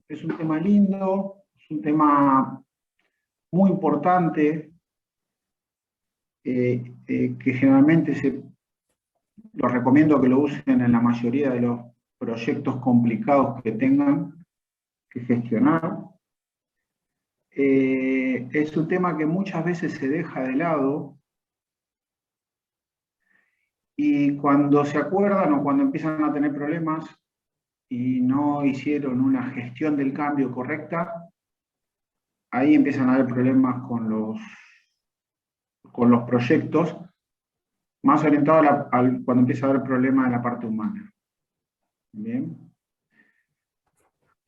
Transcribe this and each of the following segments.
es un tema lindo, es un tema muy importante, que generalmente los recomiendo que lo usen en la mayoría de los proyectos complicados que tengan que gestionar. Es un tema que muchas veces se deja de lado, y cuando se acuerdan o cuando empiezan a tener problemas y no hicieron una gestión del cambio correcta, ahí empiezan a haber problemas con los proyectos, más orientado cuando empieza a haber problemas en la parte humana. Bien.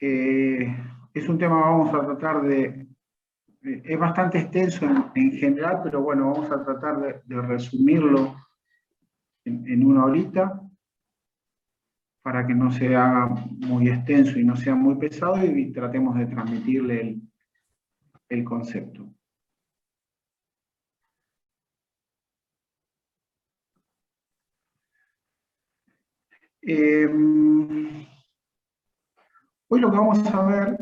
Es un tema, vamos a tratar es bastante extenso en general, pero bueno, vamos a tratar de resumirlo en una horita, para que no se haga muy extenso y no sea muy pesado, y tratemos de transmitirle el concepto. Hoy lo que vamos a ver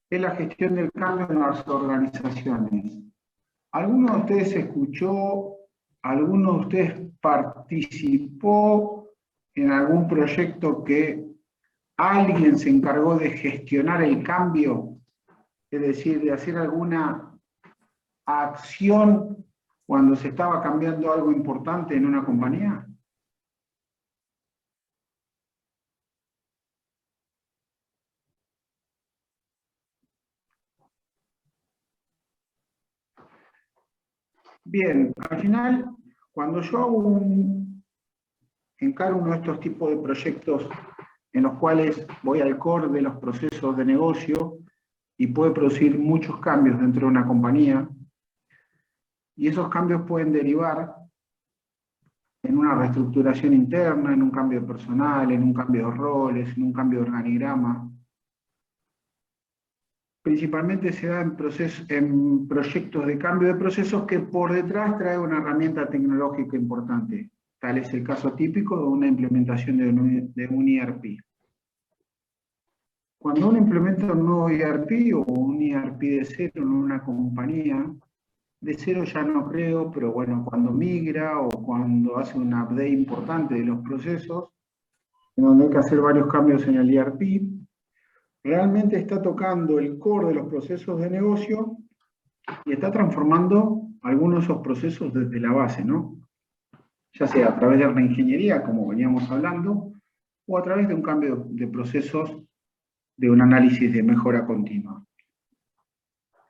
es la gestión del cambio en las organizaciones. ¿Alguno de ustedes escuchó, alguno de ustedes participó en algún proyecto que alguien se encargó de gestionar el cambio? Es decir, de hacer alguna acción cuando se estaba cambiando algo importante en una compañía. Bien, al final, cuando yo encaro uno de estos tipos de proyectos en los cuales voy al core de los procesos de negocio y puede producir muchos cambios dentro de una compañía, y esos cambios pueden derivar en una reestructuración interna, en un cambio de personal, en un cambio de roles, en un cambio de organigrama. Principalmente se da en proyectos de cambio de procesos que por detrás trae una herramienta tecnológica importante. Tal es el caso típico de una implementación de un ERP. Cuando uno implementa un nuevo ERP o un ERP de cero en una compañía, de cero ya no creo, pero bueno, cuando migra o cuando hace un update importante de los procesos, en donde hay que hacer varios cambios en el ERP, realmente está tocando el core de los procesos de negocio y está transformando algunos de esos procesos desde la base, ¿no? Ya sea a través de la ingeniería, como veníamos hablando, o a través de un cambio de procesos, de un análisis de mejora continua.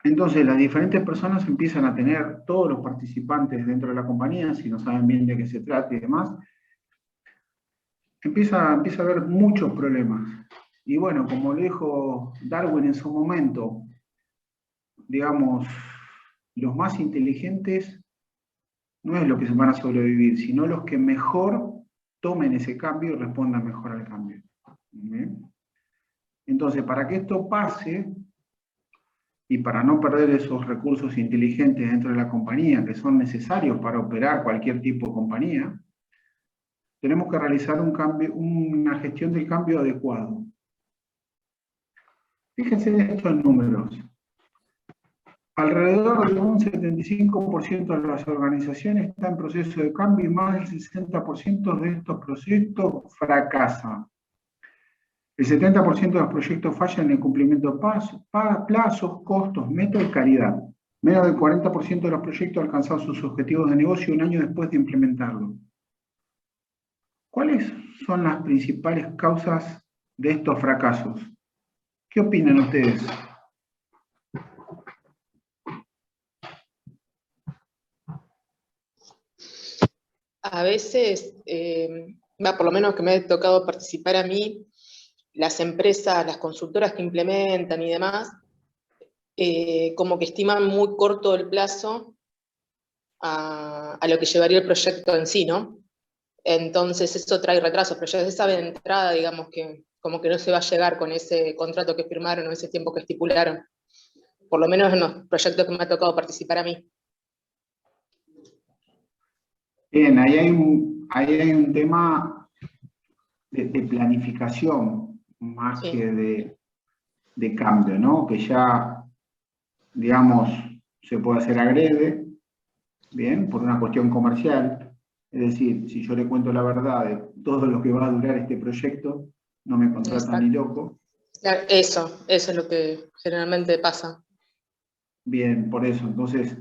Entonces, las diferentes personas empiezan a tener, todos los participantes dentro de la compañía, si no saben bien de qué se trata y demás, empieza a haber muchos problemas. Y bueno, como lo dijo Darwin en su momento, digamos, los más inteligentes no es los que se van a sobrevivir, sino los que mejor tomen ese cambio y respondan mejor al cambio. ¿Bien? Entonces, para que esto pase, y para no perder esos recursos inteligentes dentro de la compañía que son necesarios para operar cualquier tipo de compañía, tenemos que realizar una gestión del cambio adecuado. Fíjense esto en números. Alrededor de un 75% de las organizaciones está en proceso de cambio y más del 60% de estos proyectos fracasan. El 70% de los proyectos fallan en el cumplimiento de plazos, costos, metas y calidad. Menos del 40% de los proyectos alcanzan sus objetivos de negocio un año después de implementarlo. ¿Cuáles son las principales causas de estos fracasos? ¿Qué opinan ustedes? A veces, por lo menos que me ha tocado participar a mí, las empresas, las consultoras que implementan y demás, como que estiman muy corto el plazo a lo que llevaría el proyecto en sí, ¿no? Entonces eso trae retrasos, pero ya se sabe de entrada, digamos, que como que no se va a llegar con ese contrato que firmaron o ese tiempo que estipularon, por lo menos en los proyectos que me ha tocado participar a mí. Bien, ahí hay un tema de planificación más Sí, que de cambio, ¿no? Que ya, digamos, se puede hacer agrede, bien, por una cuestión comercial. Es decir, si yo le cuento la verdad de todo lo que va a durar este proyecto, no me contratan ni exacto. loco. Claro, eso es lo que generalmente pasa. Bien, por eso. Entonces,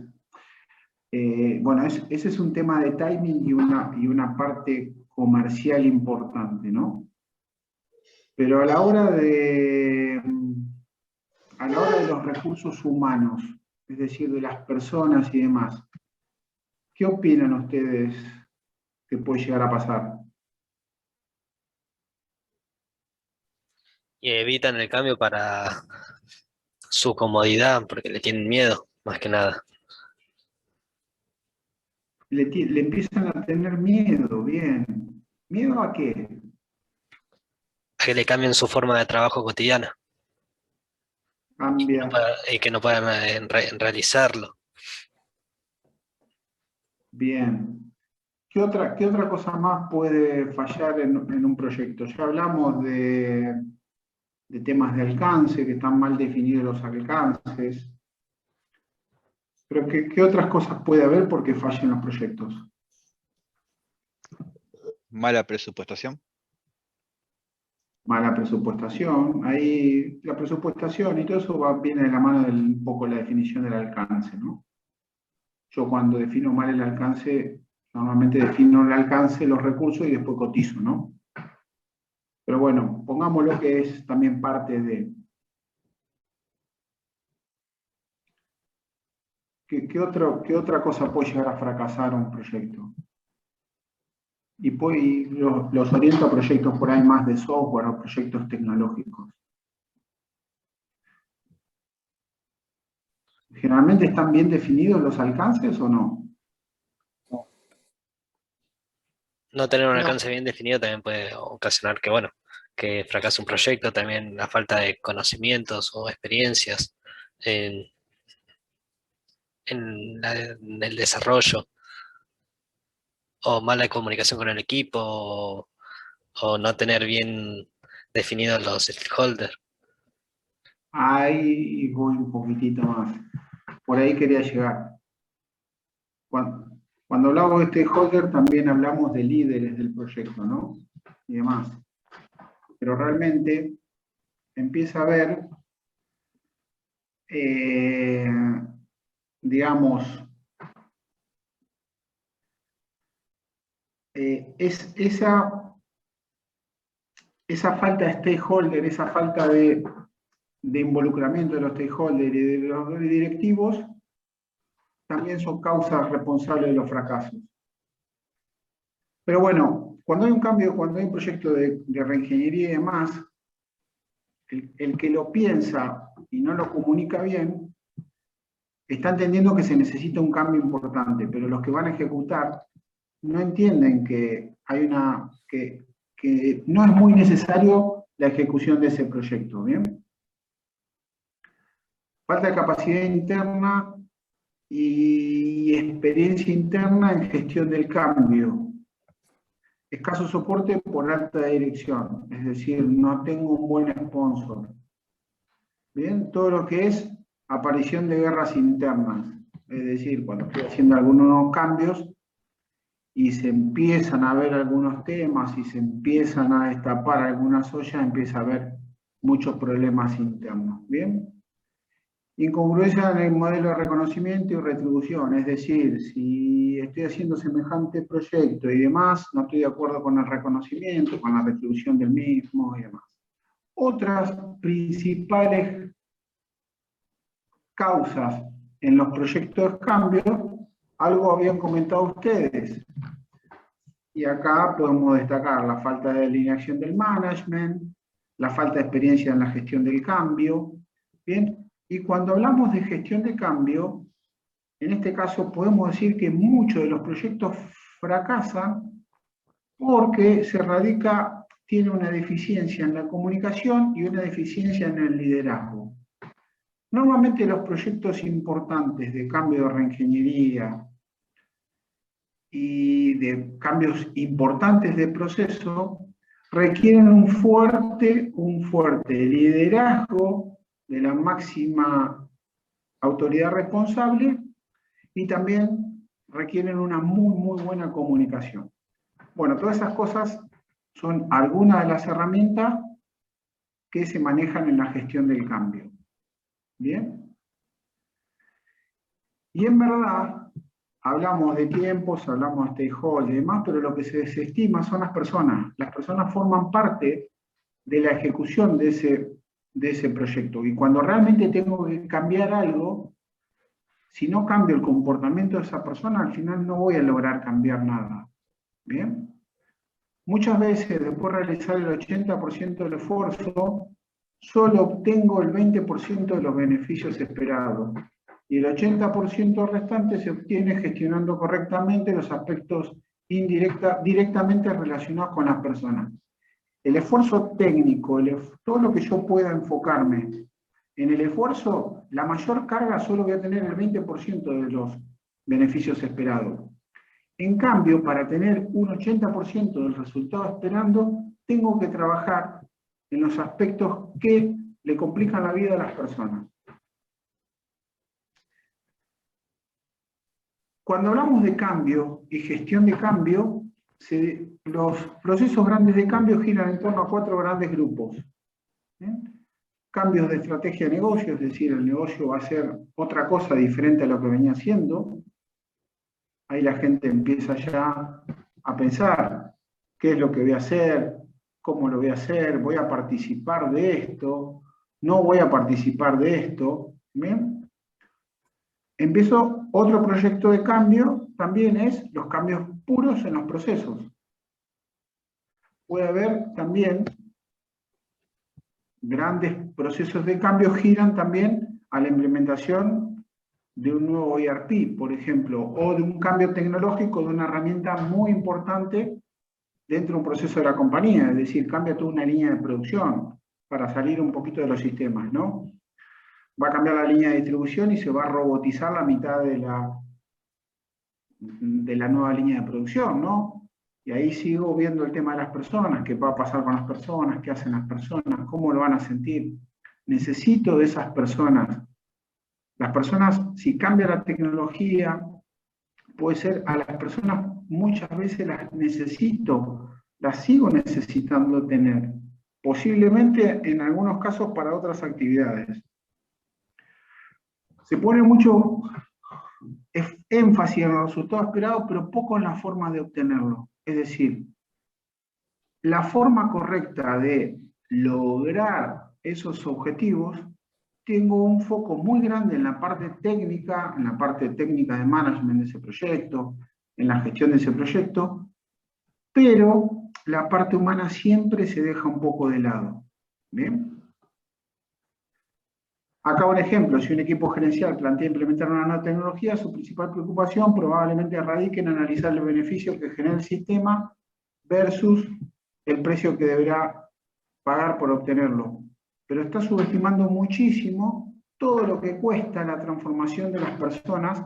bueno, ese es un tema de timing y una parte comercial importante, ¿no? Pero a la hora de los recursos humanos, es decir, de las personas y demás, ¿qué opinan ustedes que puede llegar a pasar? Y evitan el cambio para su comodidad, porque le tienen miedo, más que nada. Le empiezan a tener miedo, bien. ¿Miedo a qué? A que le cambien su forma de trabajo cotidiana Cambia. y que no puedan realizarlo. Bien. Qué otra cosa más puede fallar en un proyecto? Ya hablamos de temas de alcance, que están mal definidos los alcances, pero qué otras cosas puede haber porque fallen los proyectos? Mala presupuestación. Mala presupuestación, ahí la presupuestación y todo eso viene de la mano de un poco la definición del alcance, ¿no? Yo cuando defino mal el alcance, normalmente defino el alcance, los recursos y después cotizo, ¿no? Pero bueno, pongámoslo que es también parte de... ¿Qué otra cosa puede llegar a fracasar un proyecto? Y los oriento a proyectos por ahí más de software o proyectos tecnológicos. ¿Generalmente están bien definidos los alcances o no? No tener un No, alcance bien definido también puede ocasionar que, bueno, que fracase un proyecto, también la falta de conocimientos o experiencias en, en el desarrollo, o mala comunicación con el equipo, o no tener bien definidos los stakeholders. Ahí voy un poquitito más. Por ahí quería llegar. Cuando hablamos de stakeholder también hablamos de líderes del proyecto, ¿no? Y demás. Pero realmente empieza a haber, eh, digamos, esa falta de stakeholder, esa falta de involucramiento de los stakeholders y de los directivos, también son causas responsables de los fracasos. Pero bueno, cuando hay un cambio, cuando hay un proyecto de reingeniería y demás, el que lo piensa y no lo comunica bien, está entendiendo que se necesita un cambio importante, pero los que van a ejecutar no entienden que que no es muy necesario la ejecución de ese proyecto, ¿bien? Falta de capacidad interna y experiencia interna en gestión del cambio. Escaso soporte por alta dirección, es decir, no tengo un buen sponsor. Bien, todo lo que es aparición de guerras internas, es decir, cuando estoy haciendo algunos cambios y se empiezan a ver algunos temas y se empiezan a destapar algunas ollas, empieza a haber muchos problemas internos. Bien. Incongruencia en el modelo de reconocimiento y retribución, es decir, si estoy haciendo semejante proyecto y demás, no estoy de acuerdo con el reconocimiento, con la retribución del mismo y demás. Otras principales causas en los proyectos de cambio, algo habían comentado ustedes, y acá podemos destacar la falta de alineación del management, la falta de experiencia en la gestión del cambio, ¿bien? Y cuando hablamos de gestión de cambio, en este caso podemos decir que muchos de los proyectos fracasan porque tiene una deficiencia en la comunicación y una deficiencia en el liderazgo. Normalmente los proyectos importantes de cambio de reingeniería y de cambios importantes de proceso, requieren un fuerte liderazgo de la máxima autoridad responsable y también requieren una muy buena comunicación. Bueno, todas esas cosas son algunas de las herramientas que se manejan en la gestión del cambio. ¿Bien? Y en verdad, hablamos de tiempos, hablamos de stakeholders y demás, pero lo que se desestima son las personas. Las personas forman parte de la ejecución de ese proyecto. Y cuando realmente tengo que cambiar algo, si no cambio el comportamiento de esa persona, al final no voy a lograr cambiar nada. ¿Bien? Muchas veces, después de realizar el 80% del esfuerzo, solo obtengo el 20% de los beneficios esperados. Y el 80% restante se obtiene gestionando correctamente los aspectos directamente relacionados con las personas. El esfuerzo técnico, todo lo que yo pueda enfocarme en el esfuerzo, la mayor carga solo voy a tener el 20% de los beneficios esperados. En cambio, para tener un 80% del resultado esperando, tengo que trabajar en los aspectos que le complican la vida a las personas. Cuando hablamos de cambio y gestión de cambio, los procesos grandes de cambio giran en torno a 4 grandes grupos. Cambios de estrategia de negocio, es decir, el negocio va a ser otra cosa diferente a lo que venía haciendo. Ahí la gente empieza ya a pensar qué es lo que voy a hacer, cómo lo voy a hacer, voy a participar de esto, no voy a participar de esto. ¿Bien? Empiezo otro proyecto de cambio, también es los cambios puros en los procesos. Puede haber también grandes procesos de cambio giran también a la implementación de un nuevo ERP, por ejemplo, o de un cambio tecnológico de una herramienta muy importante dentro de un proceso de la compañía, es decir, cambia toda una línea de producción para salir un poquito de los sistemas, ¿no? Va a cambiar la línea de distribución y se va a robotizar la mitad de la nueva línea de producción, ¿no? Y ahí sigo viendo el tema de las personas, qué va a pasar con las personas, qué hacen las personas, cómo lo van a sentir. Necesito de esas personas. Las personas, si cambia la tecnología, puede ser a las personas muchas veces las necesito, las sigo necesitando tener. Posiblemente en algunos casos para otras actividades. Se pone mucho énfasis en los resultados esperados, pero poco en la forma de obtenerlo. Es decir, la forma correcta de lograr esos objetivos, tengo un foco muy grande en la parte técnica de management de ese proyecto, en la gestión de ese proyecto, pero la parte humana siempre se deja un poco de lado. ¿Bien? Acá un ejemplo, si un equipo gerencial plantea implementar una nueva tecnología, su principal preocupación probablemente radique en analizar el beneficio que genera el sistema versus el precio que deberá pagar por obtenerlo. Pero está subestimando muchísimo todo lo que cuesta la transformación de las personas,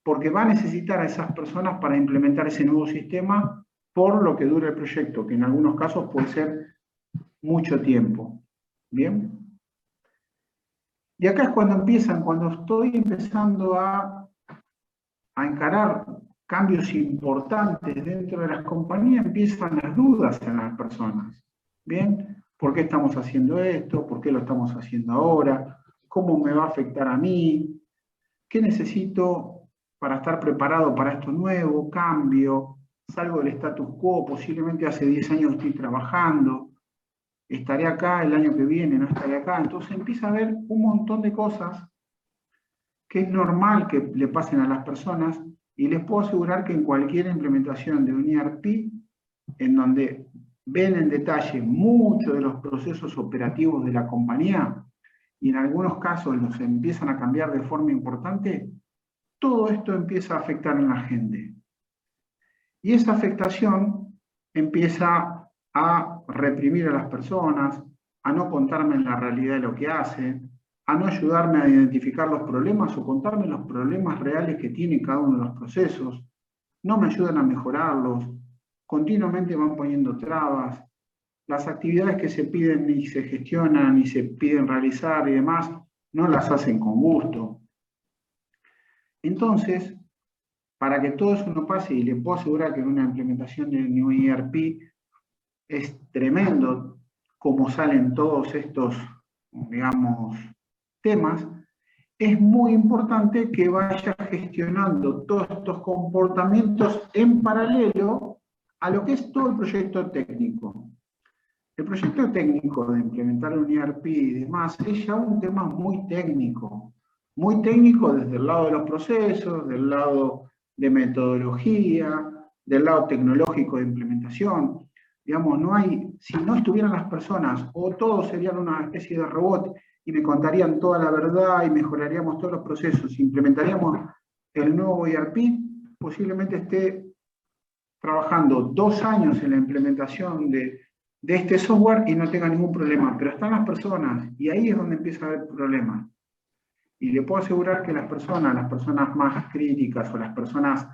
porque va a necesitar a esas personas para implementar ese nuevo sistema por lo que dura el proyecto, que en algunos casos puede ser mucho tiempo. ¿Bien? Y acá es cuando estoy empezando a encarar cambios importantes dentro de las compañías, empiezan las dudas en las personas. ¿Bien? ¿Por qué estamos haciendo esto? ¿Por qué lo estamos haciendo ahora? ¿Cómo me va a afectar a mí? ¿Qué necesito para estar preparado para esto nuevo? ¿Cambio? ¿Salgo del status quo? Posiblemente hace 10 años estoy trabajando. ¿Estaré acá el año que viene? ¿No estaré acá? Entonces empieza a haber un montón de cosas que es normal que le pasen a las personas, y les puedo asegurar que en cualquier implementación de un ERP, en donde ven en detalle muchos de los procesos operativos de la compañía, y en algunos casos los empiezan a cambiar de forma importante, todo esto empieza a afectar en la gente. Y esa afectación empieza a reprimir a las personas, a no contarme la realidad de lo que hacen, a no ayudarme a identificar los problemas o contarme los problemas reales que tiene cada uno de los procesos. no me ayudan a mejorarlos, continuamente van poniendo trabas, las actividades que se piden y se gestionan y se piden realizar y demás, no las hacen con gusto. Entonces, para que todo eso no pase, y le puedo asegurar que en una implementación del New ERP es tremendo cómo salen todos estos, digamos, temas, es muy importante que vaya gestionando todos estos comportamientos en paralelo a lo que es todo el proyecto técnico. El proyecto técnico de implementar un ERP y demás es ya un tema muy técnico desde el lado de los procesos, del lado de metodología, del lado tecnológico de implementación. Digamos, no hay, si no estuvieran las personas, o todos serían una especie de robot y me contarían toda la verdad y mejoraríamos todos los procesos, implementaríamos el nuevo ERP, posiblemente esté trabajando 2 años en la implementación de este software y no tenga ningún problema, pero están las personas y ahí es donde empieza a haber problemas. Y le puedo asegurar que las personas más críticas o las personas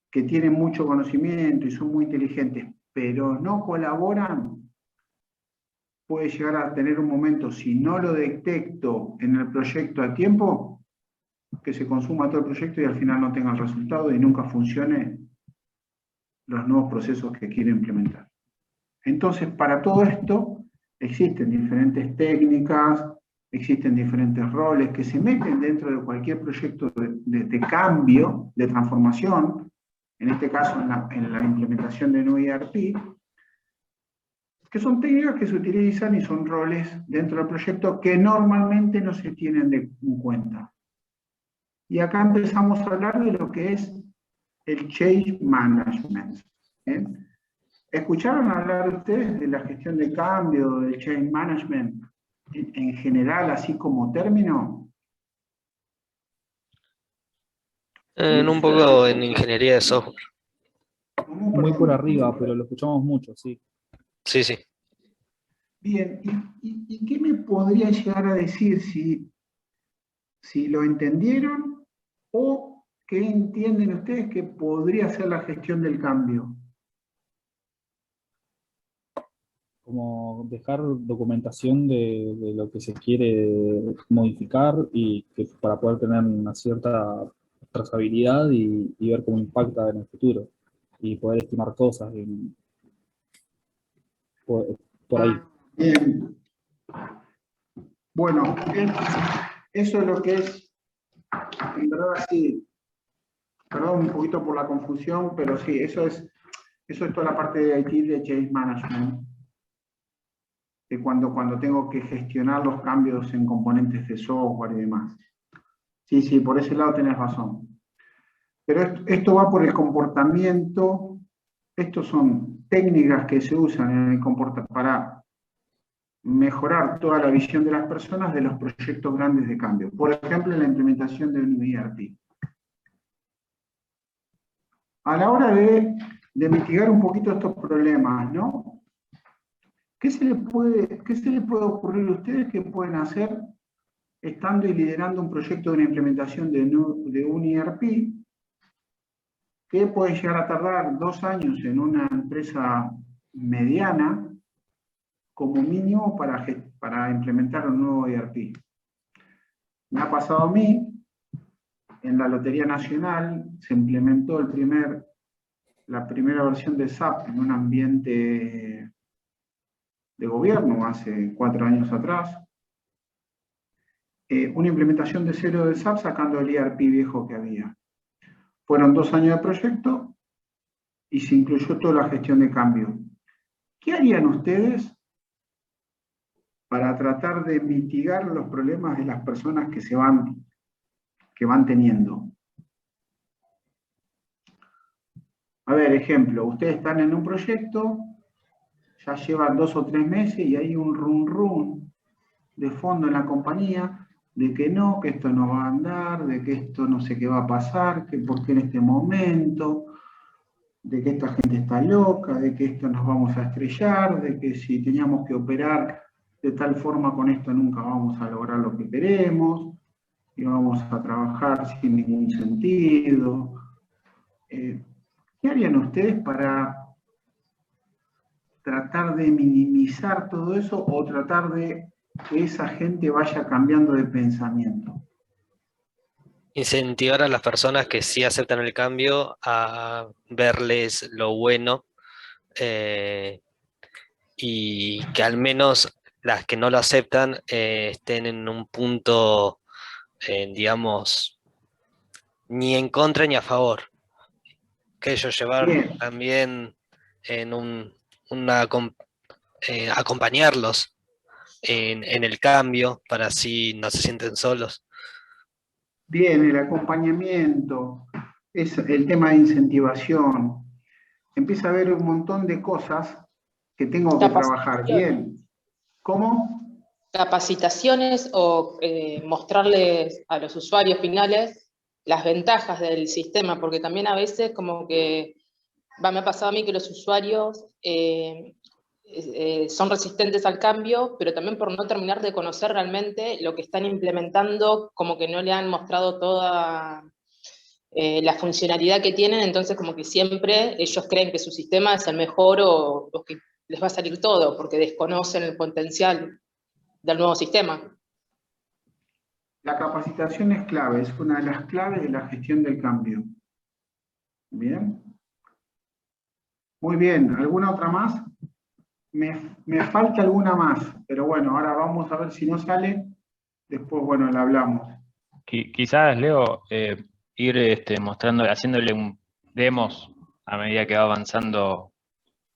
que tienen mucho conocimiento y son muy inteligentes, pero no colaboran, puede llegar a tener un momento, si no lo detecto en el proyecto a tiempo, que se consuma todo el proyecto y al final no tenga el resultado y nunca funcione los nuevos procesos que quiere implementar. Entonces, para todo esto, existen diferentes técnicas, existen diferentes roles que se meten dentro de cualquier proyecto de cambio, de transformación, en este caso en la implementación de un ERP, que son técnicas que se utilizan y son roles dentro del proyecto que normalmente no se tienen en cuenta. Y acá empezamos a hablar de lo que es el change management. ¿Escucharon hablar ustedes de la gestión de cambio, del change management en general, así como término? Un poco en ingeniería de software. Muy por arriba, pero lo escuchamos mucho, sí. Sí, sí. Bien, ¿y qué me podrían llegar a decir si lo entendieron o qué entienden ustedes que podría ser la gestión del cambio? Como dejar documentación de lo que se quiere modificar y que para poder tener una cierta trazabilidad y ver cómo impacta en el futuro y poder estimar cosas por ahí. Bien. Bueno, eso es lo que es, en verdad sí, perdón un poquito por la confusión, pero sí, eso es toda la parte de IT de Change Management, de cuando tengo que gestionar los cambios en componentes de software y demás. Sí, por ese lado tenés razón. Pero esto va por el comportamiento, estos son técnicas que se usan en el comportamiento para mejorar toda la visión de las personas de los proyectos grandes de cambio. Por ejemplo, en la implementación de un ERP. A la hora de mitigar un poquito estos problemas, ¿no? ¿Qué se le puede ocurrir a ustedes que pueden hacer estando y liderando un proyecto de una implementación de un ERP que puede llegar a tardar 2 años en una empresa mediana como mínimo para implementar un nuevo ERP? Me ha pasado a mí, en la Lotería Nacional se implementó la primera versión de SAP en un ambiente de gobierno hace 4 años atrás. Una implementación de cero de SAP sacando el ERP viejo que había. Fueron 2 años de proyecto y se incluyó toda la gestión de cambio. ¿Qué harían ustedes para tratar de mitigar los problemas de las personas que van teniendo? A ver, ejemplo, ustedes están en un proyecto, ya llevan 2 o 3 meses y hay un run de fondo en la compañía de que esto no va a andar, de que esto no sé qué va a pasar, que por qué en este momento, de que esta gente está loca, de que esto nos vamos a estrellar, de que si teníamos que operar de tal forma con esto nunca vamos a lograr lo que queremos, y vamos a trabajar sin ningún sentido. ¿qué harían ustedes para tratar de minimizar todo eso o tratar de que esa gente vaya cambiando de pensamiento? Incentivar a las personas que sí aceptan el cambio a verles lo bueno, y que al menos las que no lo aceptan estén en un punto, digamos, ni en contra ni a favor. Que ellos llevar Bien, también en acompañarlos en el cambio para así no se sienten solos. bien, el acompañamiento, es el tema de incentivación. Empieza a haber un montón de cosas que tengo que trabajar bien. ¿Cómo? Capacitaciones o mostrarles a los usuarios finales las ventajas del sistema, porque también a veces como que, me ha pasado a mí que los usuarios son resistentes al cambio, pero también por no terminar de conocer realmente lo que están implementando, como que no le han mostrado toda la funcionalidad que tienen, entonces como que siempre ellos creen que su sistema es el mejor o que les va a salir todo, porque desconocen el potencial del nuevo sistema. La capacitación es clave, es una de las claves de la gestión del cambio. Bien. Muy bien, ¿alguna otra más? Me falta alguna más, pero bueno, ahora vamos a ver si no sale, después, bueno, la hablamos. Quizás, Leo, ir mostrando, haciéndole demos a medida que va avanzando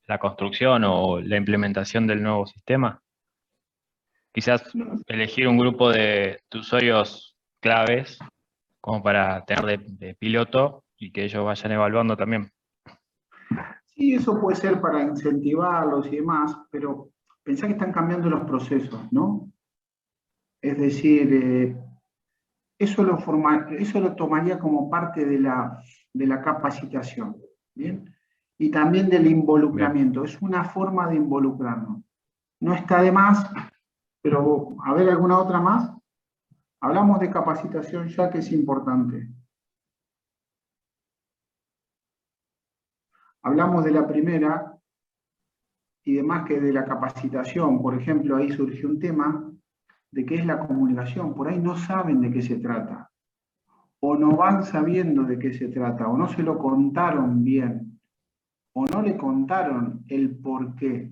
la construcción o la implementación del nuevo sistema. Quizás elegir un grupo de usuarios claves como para tener de piloto y que ellos vayan evaluando también. Sí, eso puede ser para incentivarlos y demás, pero pensá que están cambiando los procesos, ¿no? Es decir, eso lo tomaría como parte de la capacitación, ¿bien? Y también del involucramiento. Bien. Es una forma de involucrarnos. No está de más, pero a ver, ¿alguna otra más? Hablamos de capacitación ya, que es importante. Hablamos de la primera y demás que de la capacitación. Por ejemplo, ahí surgió un tema de qué es la comunicación. Por ahí no saben de qué se trata. O no van sabiendo de qué se trata, o no se lo contaron bien, o no le contaron el por qué.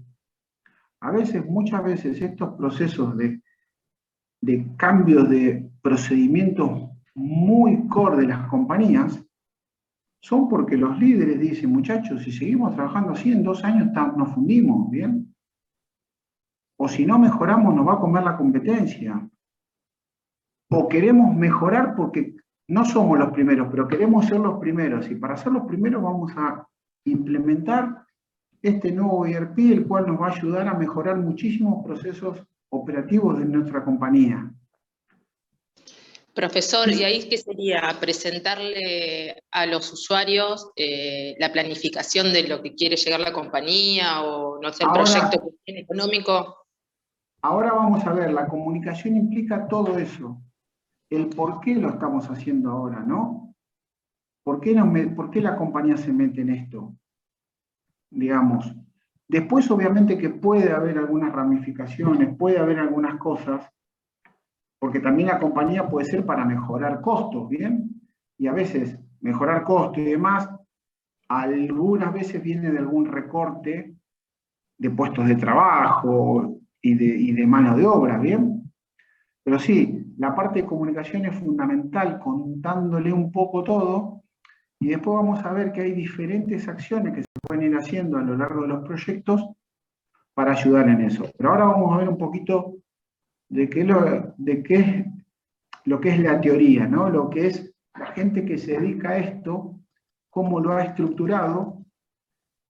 A veces, muchas veces, estos procesos de cambios de procedimientos muy core de las compañías son porque los líderes dicen, muchachos, si seguimos trabajando así, en 2 años nos fundimos, ¿bien? O si no mejoramos, nos va a comer la competencia. O queremos mejorar porque no somos los primeros, pero queremos ser los primeros. Y para ser los primeros vamos a implementar este nuevo ERP, el cual nos va a ayudar a mejorar muchísimos procesos operativos de nuestra compañía. Profesor, ¿y ahí qué sería? ¿Presentarle a los usuarios la planificación de lo que quiere llegar la compañía o, no sé, el proyecto que tiene económico? Ahora vamos a ver, la comunicación implica todo eso. El por qué lo estamos haciendo ahora, ¿no? ¿Por qué la compañía se mete en esto? Digamos. Después, obviamente, que puede haber algunas ramificaciones, puede haber algunas cosas, porque también la compañía puede ser para mejorar costos, ¿bien? Y a veces mejorar costos y demás, algunas veces viene de algún recorte de puestos de trabajo y de mano de obra, ¿bien? Pero sí, la parte de comunicación es fundamental, contándole un poco todo, y después vamos a ver que hay diferentes acciones que se pueden ir haciendo a lo largo de los proyectos para ayudar en eso. Pero ahora vamos a ver un poquito de qué es lo que es la teoría, ¿no? Lo que es la gente que se dedica a esto, cómo lo ha estructurado,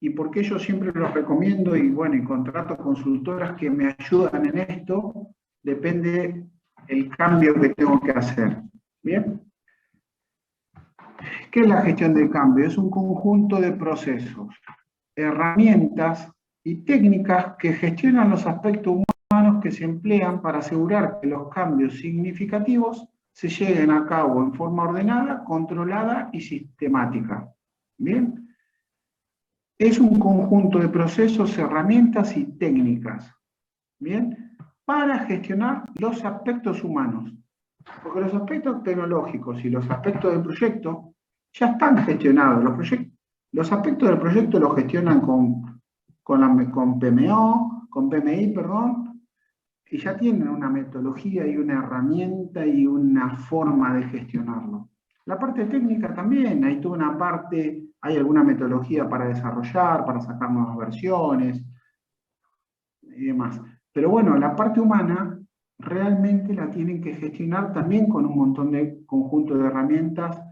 y por qué yo siempre los recomiendo, y bueno, y contrato consultoras que me ayudan en esto, depende el cambio que tengo que hacer. ¿Bien? ¿Qué es la gestión del cambio? Es un conjunto de procesos, herramientas y técnicas que gestionan los aspectos humanos que se emplean para asegurar que los cambios significativos se lleguen a cabo en forma ordenada, controlada y sistemática. ¿Bien? Es un conjunto de procesos, herramientas y técnicas, ¿bien? Para gestionar los aspectos humanos. Porque los aspectos tecnológicos y los aspectos del proyecto ya están gestionados. Los aspectos del proyecto los gestionan con PMO, con PMI, perdón, y ya tienen una metodología y una herramienta y una forma de gestionarlo. La parte técnica también, hay toda una parte, hay alguna metodología para desarrollar, para sacar nuevas versiones y demás. Pero bueno, la parte humana realmente la tienen que gestionar también con un montón de conjunto de herramientas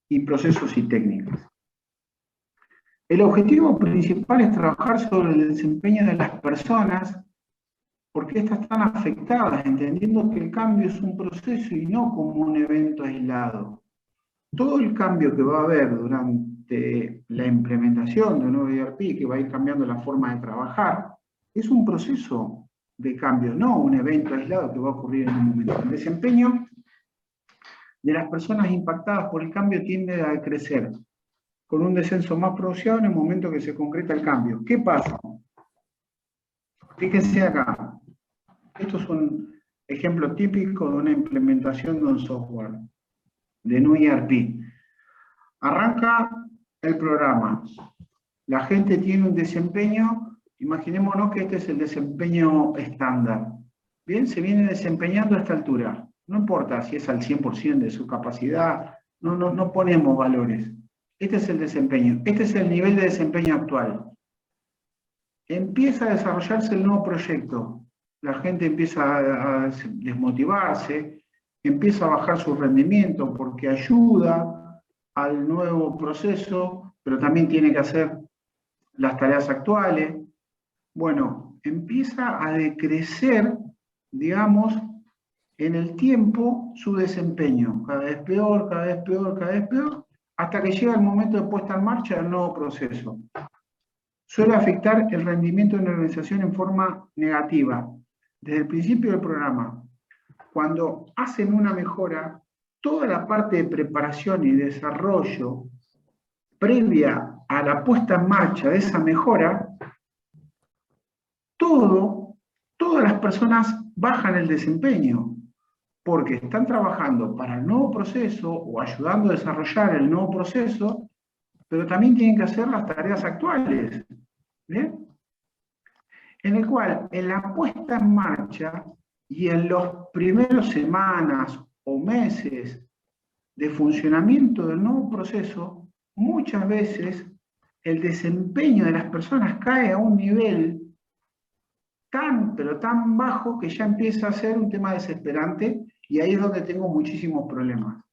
y procesos y técnicas. El objetivo principal es trabajar sobre el desempeño de las personas, porque estas están afectadas, entendiendo que el cambio es un proceso y no como un evento aislado. Todo el cambio que va a haber durante la implementación de un nuevo ERP, que va a ir cambiando la forma de trabajar, es un proceso de cambio, no un evento aislado que va a ocurrir en un momento. El desempeño de las personas impactadas por el cambio tiende a crecer, con un descenso más pronunciado en el momento que se concreta el cambio. ¿Qué pasa? Fíjense acá. Esto es un ejemplo típico de una implementación de un software, de un ERP. Arranca el programa. La gente tiene un desempeño, imaginémonos que este es el desempeño estándar. Bien, se viene desempeñando a esta altura. No importa si es al 100% de su capacidad, no ponemos valores. Este es el desempeño, este es el nivel de desempeño actual. Empieza a desarrollarse el nuevo proyecto. La gente empieza a desmotivarse, empieza a bajar su rendimiento porque ayuda al nuevo proceso, pero también tiene que hacer las tareas actuales. Bueno, empieza a decrecer, digamos, en el tiempo su desempeño. Cada vez peor, cada vez peor, cada vez peor, hasta que llega el momento de puesta en marcha del nuevo proceso. Suele afectar el rendimiento de una organización en forma negativa. Desde el principio del programa, cuando hacen una mejora, toda la parte de preparación y desarrollo previa a la puesta en marcha de esa mejora, todas las personas bajan el desempeño, porque están trabajando para el nuevo proceso o ayudando a desarrollar el nuevo proceso, pero también tienen que hacer las tareas actuales. ¿Bien? En el cual, en la puesta en marcha y en los primeros semanas o meses de funcionamiento del nuevo proceso, muchas veces el desempeño de las personas cae a un nivel pero tan bajo que ya empieza a ser un tema desesperante y ahí es donde tengo muchísimos problemas.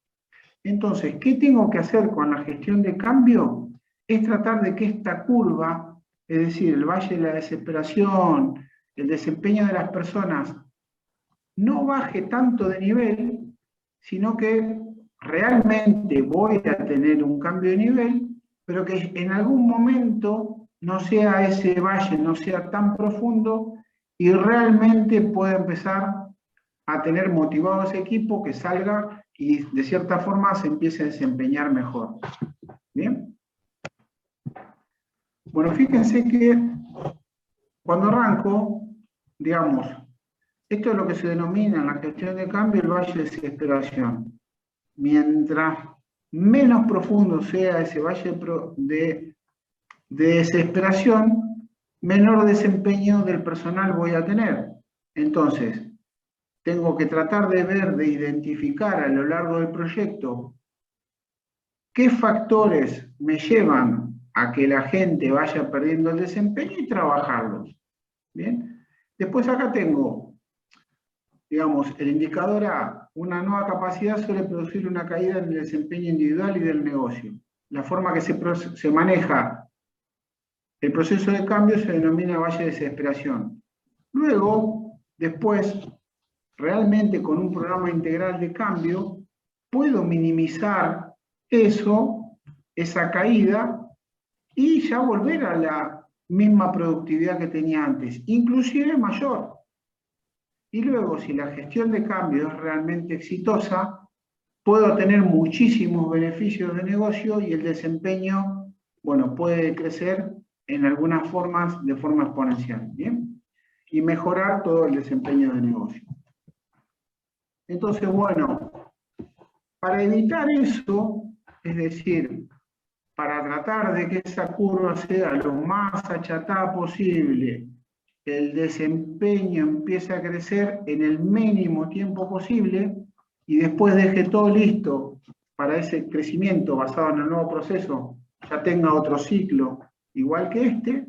Entonces, ¿qué tengo que hacer con la gestión de cambio? Es tratar de que esta curva, es decir, el valle de la desesperación, el desempeño de las personas, no baje tanto de nivel, sino que realmente voy a tener un cambio de nivel, pero que en algún momento no sea ese valle, no sea tan profundo y realmente pueda empezar a tener motivado a ese equipo que salga y de cierta forma se empiece a desempeñar mejor. ¿Bien? Bueno, fíjense que cuando arranco, digamos, esto es lo que se denomina en la gestión de cambio el valle de desesperación. Mientras menos profundo sea ese valle de desesperación, menor desempeño del personal voy a tener. Entonces, tengo que tratar de identificar a lo largo del proyecto qué factores me llevan a que la gente vaya perdiendo el desempeño y trabajarlos. ¿Bien? Después acá tengo, digamos, el indicador A, una nueva capacidad suele producir una caída en el desempeño individual y del negocio. La forma que se maneja el proceso de cambio se denomina valle de desesperación. Luego, después, realmente con un programa integral de cambio, puedo minimizar esa caída, y ya volver a la misma productividad que tenía antes, inclusive mayor. Y luego, si la gestión de cambio es realmente exitosa, puedo tener muchísimos beneficios de negocio y el desempeño, bueno, puede crecer en algunas formas de forma exponencial, ¿bien? Y mejorar todo el desempeño de negocio. Entonces, bueno, para evitar eso, es decir, para tratar de que esa curva sea lo más achatada posible, el desempeño empiece a crecer en el mínimo tiempo posible y después deje todo listo para ese crecimiento basado en el nuevo proceso, ya tenga otro ciclo igual que este,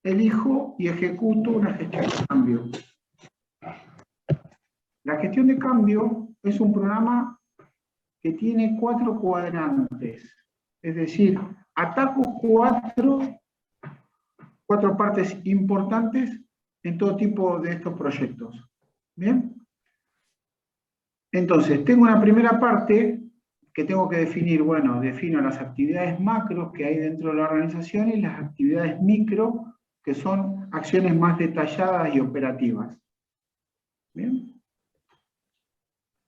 elijo y ejecuto una gestión de cambio. La gestión de cambio es un programa que tiene 4 cuadrantes, es decir, ataco 4 partes importantes en todo tipo de estos proyectos. ¿Bien? Entonces, tengo una primera parte que tengo que definir, bueno, defino las actividades macro que hay dentro de la organización y las actividades micro, que son acciones más detalladas y operativas. ¿Bien?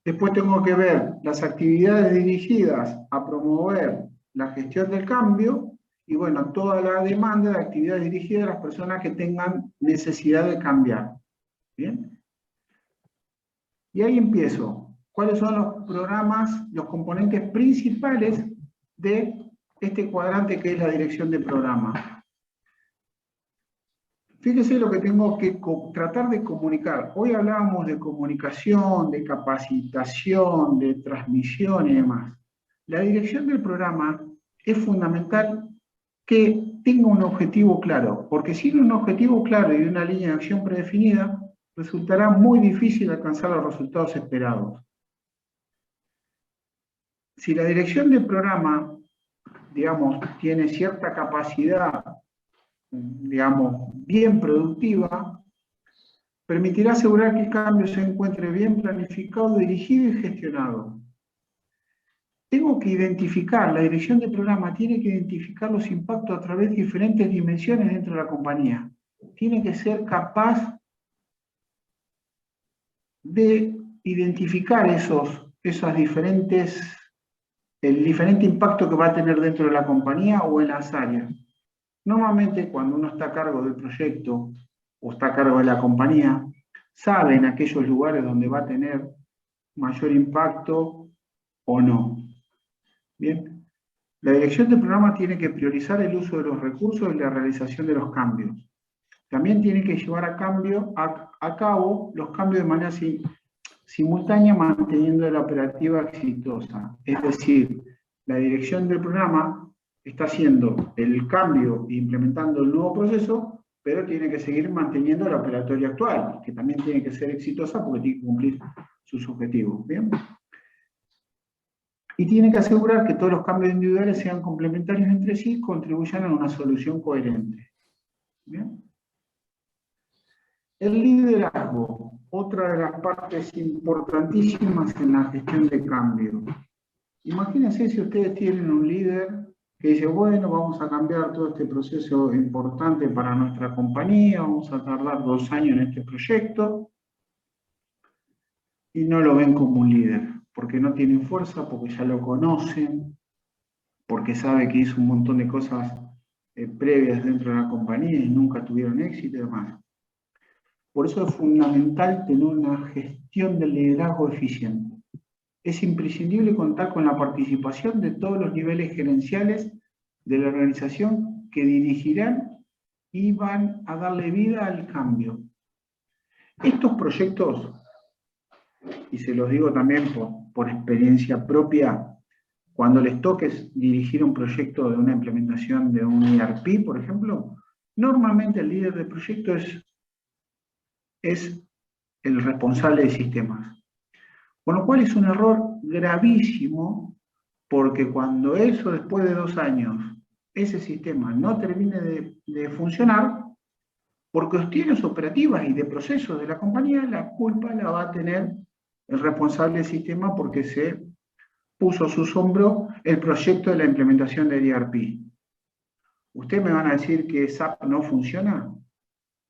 Después tengo que ver las actividades dirigidas a promover la gestión del cambio y, bueno, toda la demanda de actividades dirigidas a las personas que tengan necesidad de cambiar. ¿Bien? Y ahí empiezo. ¿Cuáles son los programas, los componentes principales de este cuadrante que es la dirección de programa? Fíjese lo que tengo que tratar de comunicar. Hoy hablábamos de comunicación, de capacitación, de transmisión y demás. La dirección del programa es fundamental que tenga un objetivo claro, porque sin un objetivo claro y una línea de acción predefinida, resultará muy difícil alcanzar los resultados esperados. Si la dirección del programa, digamos, tiene cierta capacidad, digamos, bien productiva, permitirá asegurar que el cambio se encuentre bien planificado, dirigido y gestionado. Tengo que identificar, la dirección del programa tiene que identificar los impactos a través de diferentes dimensiones dentro de la compañía. Tiene que ser capaz de identificar el diferente impacto que va a tener dentro de la compañía o en las áreas. Normalmente cuando uno está a cargo del proyecto o está a cargo de la compañía, sabe en aquellos lugares donde va a tener mayor impacto o no. Bien. La dirección del programa tiene que priorizar el uso de los recursos y la realización de los cambios. También tiene que llevar a cabo los cambios de manera simultánea, manteniendo la operativa exitosa. Es decir, la dirección del programa está haciendo el cambio e implementando el nuevo proceso, pero tiene que seguir manteniendo la operatoria actual, que también tiene que ser exitosa porque tiene que cumplir sus objetivos. ¿Bien? Y tiene que asegurar que todos los cambios individuales sean complementarios entre sí y contribuyan a una solución coherente. ¿Bien? El liderazgo, otra de las partes importantísimas en la gestión de cambio. Imagínense si ustedes tienen un líder que dice, bueno, vamos a cambiar todo este proceso importante para nuestra compañía, vamos a tardar 2 años en este proyecto, y no lo ven como un líder, porque no tienen fuerza, porque ya lo conocen, porque sabe que hizo un montón de cosas previas dentro de la compañía y nunca tuvieron éxito y demás. Por eso es fundamental tener una gestión del liderazgo eficiente. Es imprescindible contar con la participación de todos los niveles gerenciales de la organización que dirigirán y van a darle vida al cambio. Estos proyectos, y se los digo también por experiencia propia, cuando les toque dirigir un proyecto de una implementación de un ERP, por ejemplo, normalmente el líder del proyecto es el responsable de sistemas. Con lo cual es un error gravísimo, porque cuando eso, después de 2 años, ese sistema no termine de funcionar, por cuestiones operativas y de procesos de la compañía, la culpa la va a tener el responsable del sistema porque se puso a sus hombros el proyecto de la implementación del ERP. ¿Ustedes me van a decir que SAP no funciona?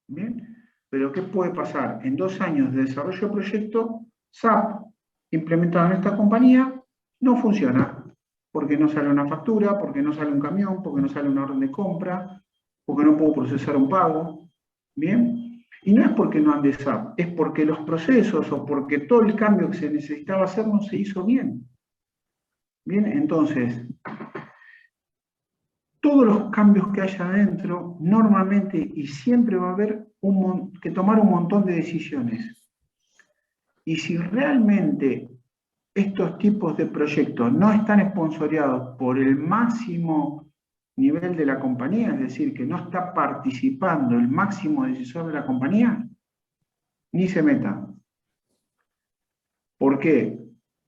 ¿Bien? Pero ¿qué puede pasar? En 2 años de desarrollo de proyecto, SAP implementado en esta compañía no funciona, porque no sale una factura, porque no sale un camión, porque no sale una orden de compra, porque no puedo procesar un pago, ¿bien? Y no es porque no ande SAP, es porque los procesos o porque todo el cambio que se necesitaba hacer no se hizo bien. Bien, entonces, todos los cambios que haya adentro, normalmente y siempre va a haber que tomar un montón de decisiones. Y si realmente estos tipos de proyectos no están esponsoreados por el máximo nivel de la compañía, es decir, que no está participando el máximo decisor de la compañía, ni se metan. ¿Por qué?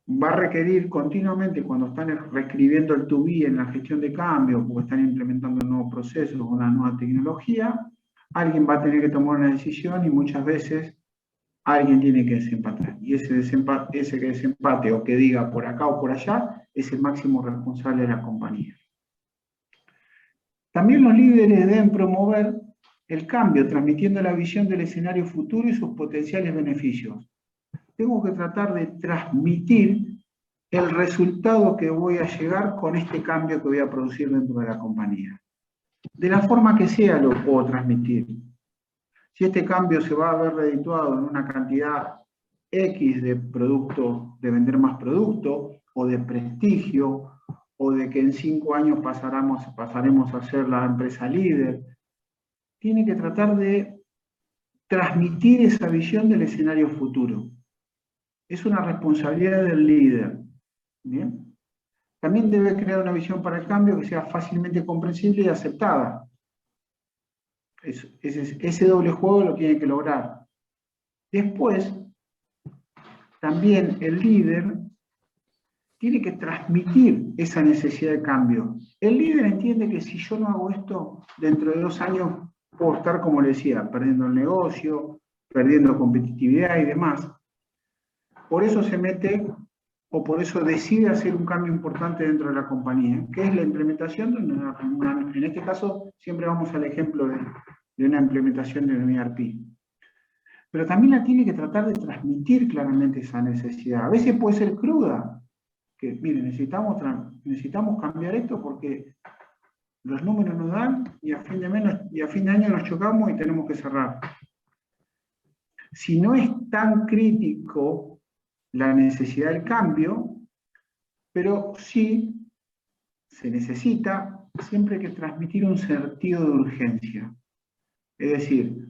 Va a requerir continuamente, cuando están reescribiendo el to-be en la gestión de cambios, porque están implementando un nuevo proceso, una nueva tecnología, alguien va a tener que tomar una decisión y muchas veces alguien tiene que desempatar. Y ese que desempate o que diga por acá o por allá es el máximo responsable de la compañía. También los líderes deben promover el cambio, transmitiendo la visión del escenario futuro y sus potenciales beneficios. Tengo que tratar de transmitir el resultado que voy a llegar con este cambio que voy a producir dentro de la compañía. De la forma que sea lo puedo transmitir. Si este cambio se va a ver redituado en una cantidad X de producto, de vender más producto, o de prestigio, o de que en 5 años pasaremos a ser la empresa líder, tiene que tratar de transmitir esa visión del escenario futuro. Es una responsabilidad del líder. ¿Bien? También debe crear una visión para el cambio que sea fácilmente comprensible y aceptada. Ese doble juego lo tiene que lograr. Después, también el líder tiene que transmitir esa necesidad de cambio. El líder entiende que si yo no hago esto, dentro de 2 años puedo estar, como le decía, perdiendo el negocio, perdiendo competitividad y demás. Por eso se mete, o por eso decide hacer un cambio importante dentro de la compañía, que es la implementación de en este caso, siempre vamos al ejemplo de una implementación de un ERP. Pero también la tiene que tratar de transmitir claramente esa necesidad. A veces puede ser cruda, que mire, necesitamos cambiar esto porque los números nos dan y a fin de año nos chocamos y tenemos que cerrar. Si no es tan crítico la necesidad del cambio, pero sí se necesita siempre que transmitir un sentido de urgencia. Es decir,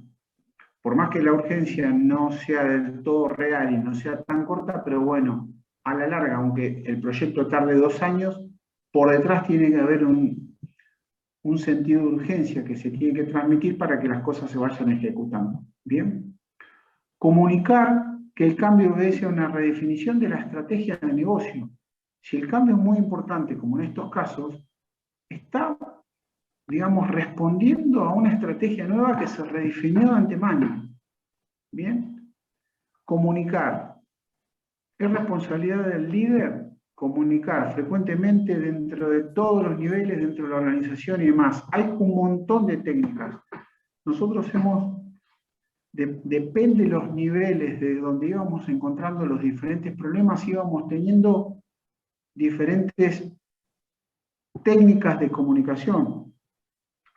por más que la urgencia no sea del todo real y no sea tan corta, pero bueno, a la larga, aunque el proyecto tarde 2 años, por detrás tiene que haber un sentido de urgencia que se tiene que transmitir para que las cosas se vayan ejecutando. ¿Bien? Comunicar que el cambio obedece a una redefinición de la estrategia de negocio. Si el cambio es muy importante, como en estos casos, está, digamos, respondiendo a una estrategia nueva que se redefinió de antemano. ¿Bien? Comunicar. Es responsabilidad del líder comunicar frecuentemente dentro de todos los niveles, dentro de la organización y demás. Hay un montón de técnicas. Nosotros depende de los niveles de donde íbamos encontrando los diferentes problemas, íbamos teniendo diferentes técnicas de comunicación.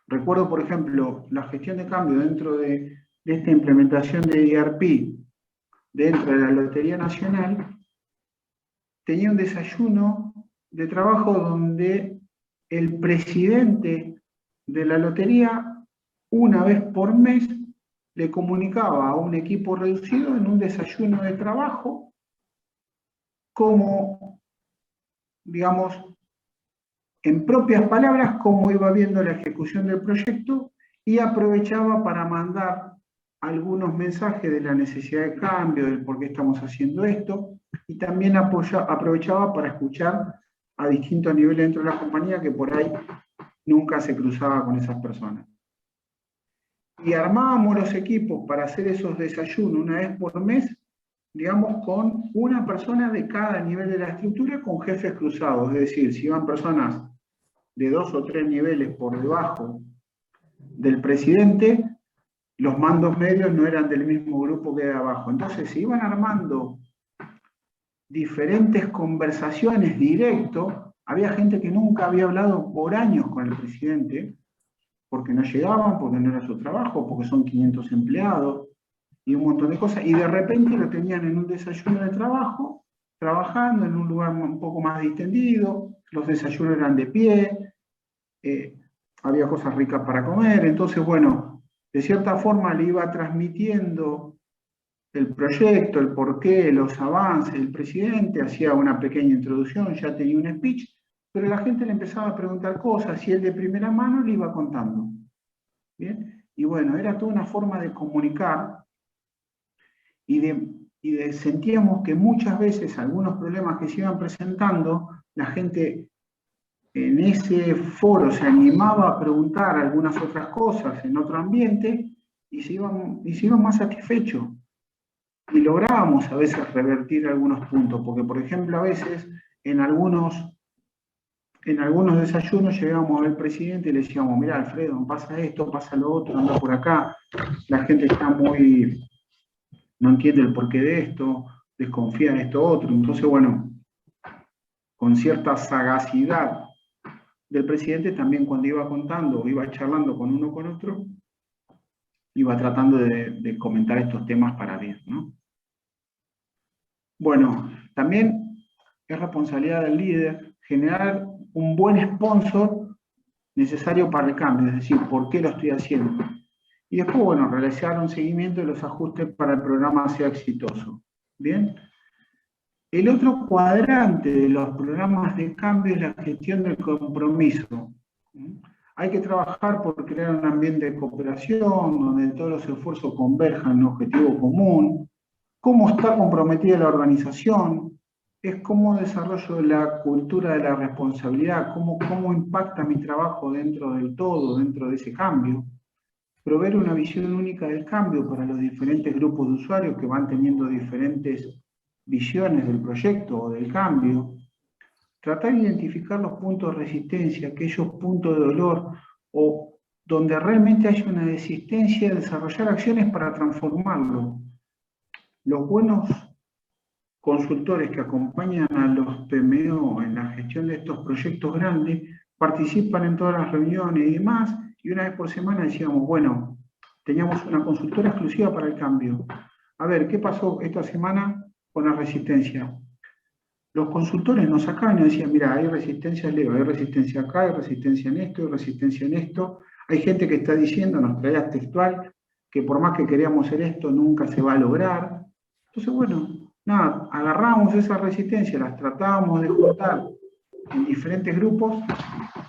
Recuerdo, por ejemplo, la gestión de cambio dentro de esta implementación de ERP, dentro de la Lotería Nacional, tenía un desayuno de trabajo donde el presidente de la lotería, una vez por mes, le comunicaba a un equipo reducido en un desayuno de trabajo cómo, digamos, en propias palabras, cómo iba viendo la ejecución del proyecto y aprovechaba para mandar algunos mensajes de la necesidad de cambio, del por qué estamos haciendo esto, y también aprovechaba para escuchar a distintos niveles dentro de la compañía que por ahí nunca se cruzaba con esas personas. Y armábamos los equipos para hacer esos desayunos una vez por mes, digamos, con una persona de cada nivel de la estructura con jefes cruzados. Es decir, si iban personas de 2 o 3 niveles por debajo del presidente, los mandos medios no eran del mismo grupo que de abajo. Entonces se iban armando diferentes conversaciones directo. Había gente que nunca había hablado por años con el presidente, porque no llegaban, porque no era su trabajo, porque son 500 empleados, y un montón de cosas, y de repente lo tenían en un desayuno de trabajo, trabajando en un lugar un poco más distendido, los desayunos eran de pie, había cosas ricas para comer, entonces bueno, de cierta forma le iba transmitiendo el proyecto, el porqué, los avances del presidente, hacía una pequeña introducción, ya tenía un speech, pero la gente le empezaba a preguntar cosas y él de primera mano le iba contando. ¿Bien? Y bueno, era toda una forma de comunicar sentíamos que muchas veces algunos problemas que se iban presentando, la gente en ese foro se animaba a preguntar algunas otras cosas en otro ambiente y se iban más satisfechos. Y lográbamos a veces revertir algunos puntos, porque por ejemplo a veces en algunos desayunos llegábamos al presidente y le decíamos, mirá Alfredo, pasa esto, pasa lo otro, anda por acá, la gente está no entiende el porqué de esto, desconfía de esto otro. Entonces, bueno, con cierta sagacidad del presidente, también cuando iba contando o iba charlando con uno con otro, iba tratando de comentar estos temas para bien, ¿no? Bueno, también es responsabilidad del líder generar un buen sponsor necesario para el cambio, es decir, ¿por qué lo estoy haciendo? Y después, bueno, realizar un seguimiento de los ajustes para el programa sea exitoso. ¿Bien? El otro cuadrante de los programas de cambio es la gestión del compromiso. Hay que trabajar por crear un ambiente de cooperación, donde todos los esfuerzos converjan en un objetivo común. ¿Cómo está comprometida la organización? Es cómo desarrollo la cultura de la responsabilidad, cómo impacta mi trabajo dentro del todo, dentro de ese cambio. Proveer una visión única del cambio para los diferentes grupos de usuarios que van teniendo diferentes visiones del proyecto o del cambio. Tratar de identificar los puntos de resistencia, aquellos puntos de dolor o donde realmente hay una desistencia, desarrollar acciones para transformarlo. Los buenos consultores que acompañan a los PMO en la gestión de estos proyectos grandes participan en todas las reuniones y demás, y una vez por semana decíamos, bueno, teníamos una consultora exclusiva para el cambio. A ver, ¿qué pasó esta semana con la resistencia? Los consultores nos sacaban y decían, mira, hay resistencia, Leo, hay resistencia acá, hay resistencia en esto, hay resistencia en esto. Hay gente que está diciendo, nos traía textual, que por más que queríamos hacer esto, nunca se va a lograr. Entonces, bueno, nada, agarrábamos esa resistencia, las tratábamos de juntar en diferentes grupos,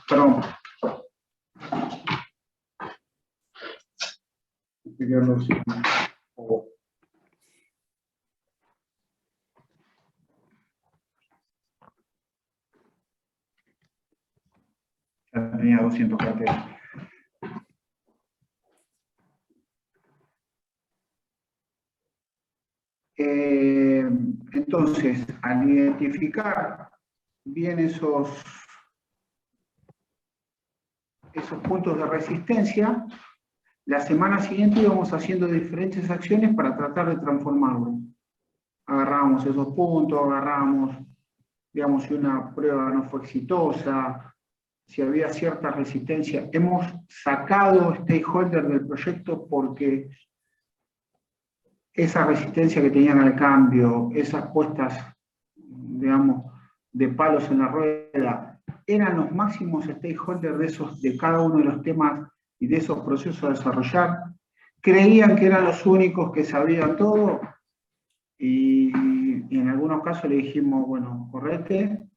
perdón. Ya tenía 200 caracteres. Entonces, al identificar bien esos puntos de resistencia, la semana siguiente íbamos haciendo diferentes acciones para tratar de transformarlo. Agarrábamos esos puntos, agarrábamos, digamos, si una prueba no fue exitosa, si había cierta resistencia. Hemos sacado stakeholders del proyecto porque esa resistencia que tenían al cambio, esas puestas, digamos, de palos en la rueda, eran los máximos stakeholders de cada uno de los temas y de esos procesos a desarrollar. Creían que eran los únicos que sabían todo y en algunos casos le dijimos, bueno, correte,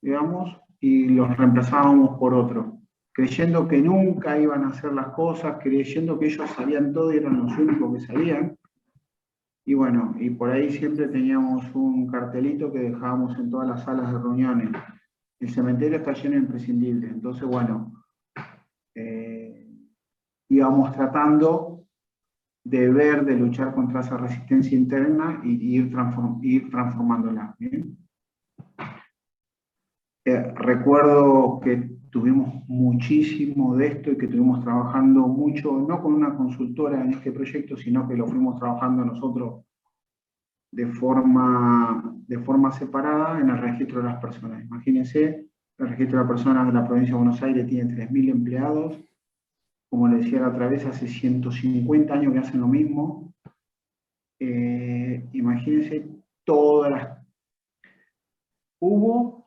digamos, y los reemplazábamos por otro, creyendo que nunca iban a hacer las cosas, creyendo que ellos sabían todo y eran los únicos que sabían. Y bueno, y por ahí siempre teníamos un cartelito que dejábamos en todas las salas de reuniones. El cementerio está lleno de imprescindibles. Entonces, bueno, íbamos tratando de luchar contra esa resistencia interna y ir transformándola. ¿Bien? Recuerdo que tuvimos muchísimo de esto y que estuvimos trabajando mucho, no con una consultora en este proyecto, sino que lo fuimos trabajando nosotros de forma separada en el registro de las personas. Imagínense, el registro de las personas de la provincia de Buenos Aires tiene 3.000 empleados, como le decía la otra vez, hace 150 años que hacen lo mismo. Imagínense todas las... Hubo,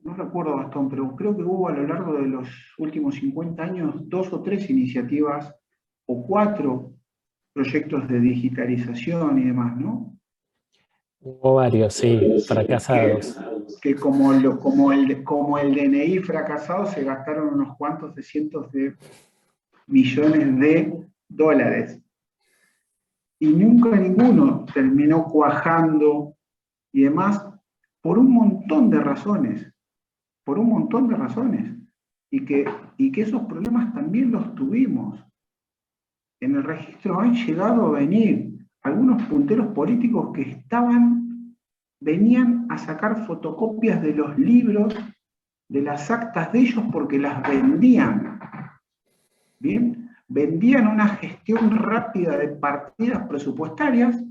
no recuerdo Gastón, pero creo que hubo a lo largo de los últimos 50 años 2 o 3 iniciativas o 4 proyectos de digitalización y demás, ¿no? Hubo varios, sí, fracasados. Que como el DNI fracasado se gastaron unos cuantos de cientos de millones de dólares. Y nunca ninguno terminó cuajando y demás por un montón de razones. Por un montón de razones. Y que esos problemas también los tuvimos. En el registro han llegado a venir algunos punteros políticos que venían a sacar fotocopias de los libros, de las actas de ellos, porque las vendían. ¿Bien? Vendían una gestión rápida de partidas presupuestarias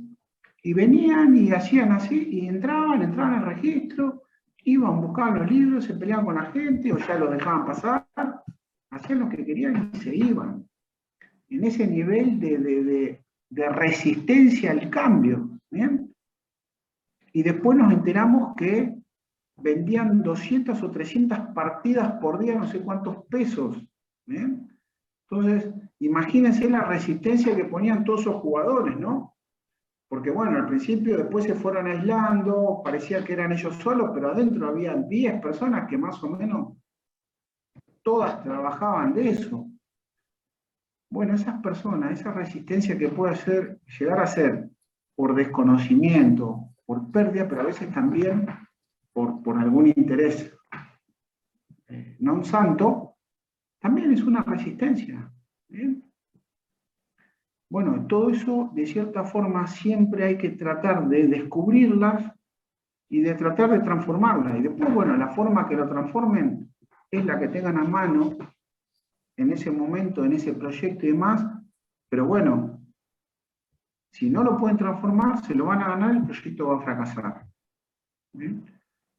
y venían y hacían así, y entraban al registro, iban, buscaban los libros, se peleaban con la gente, o ya los dejaban pasar, hacían lo que querían y se iban. En ese nivel de resistencia al cambio. ¿Bien? Y después nos enteramos que vendían 200 o 300 partidas por día, no sé cuántos pesos. ¿Bien? Entonces, imagínense la resistencia que ponían todos esos jugadores, ¿no? Porque bueno, al principio después se fueron aislando, parecía que eran ellos solos, pero adentro había 10 personas que más o menos todas trabajaban de eso. Bueno, esas personas, esa resistencia que puede llegar a ser por desconocimiento, por pérdida, pero a veces también por algún interés non santo, también es una resistencia. ¿Bien? Bueno, todo eso, de cierta forma, siempre hay que tratar de descubrirlas y de tratar de transformarlas. Y después, bueno, la forma que lo transformen es la que tengan a mano en ese momento, en ese proyecto y demás, pero bueno, si no lo pueden transformar, se lo van a ganar, el proyecto va a fracasar. ¿Bien?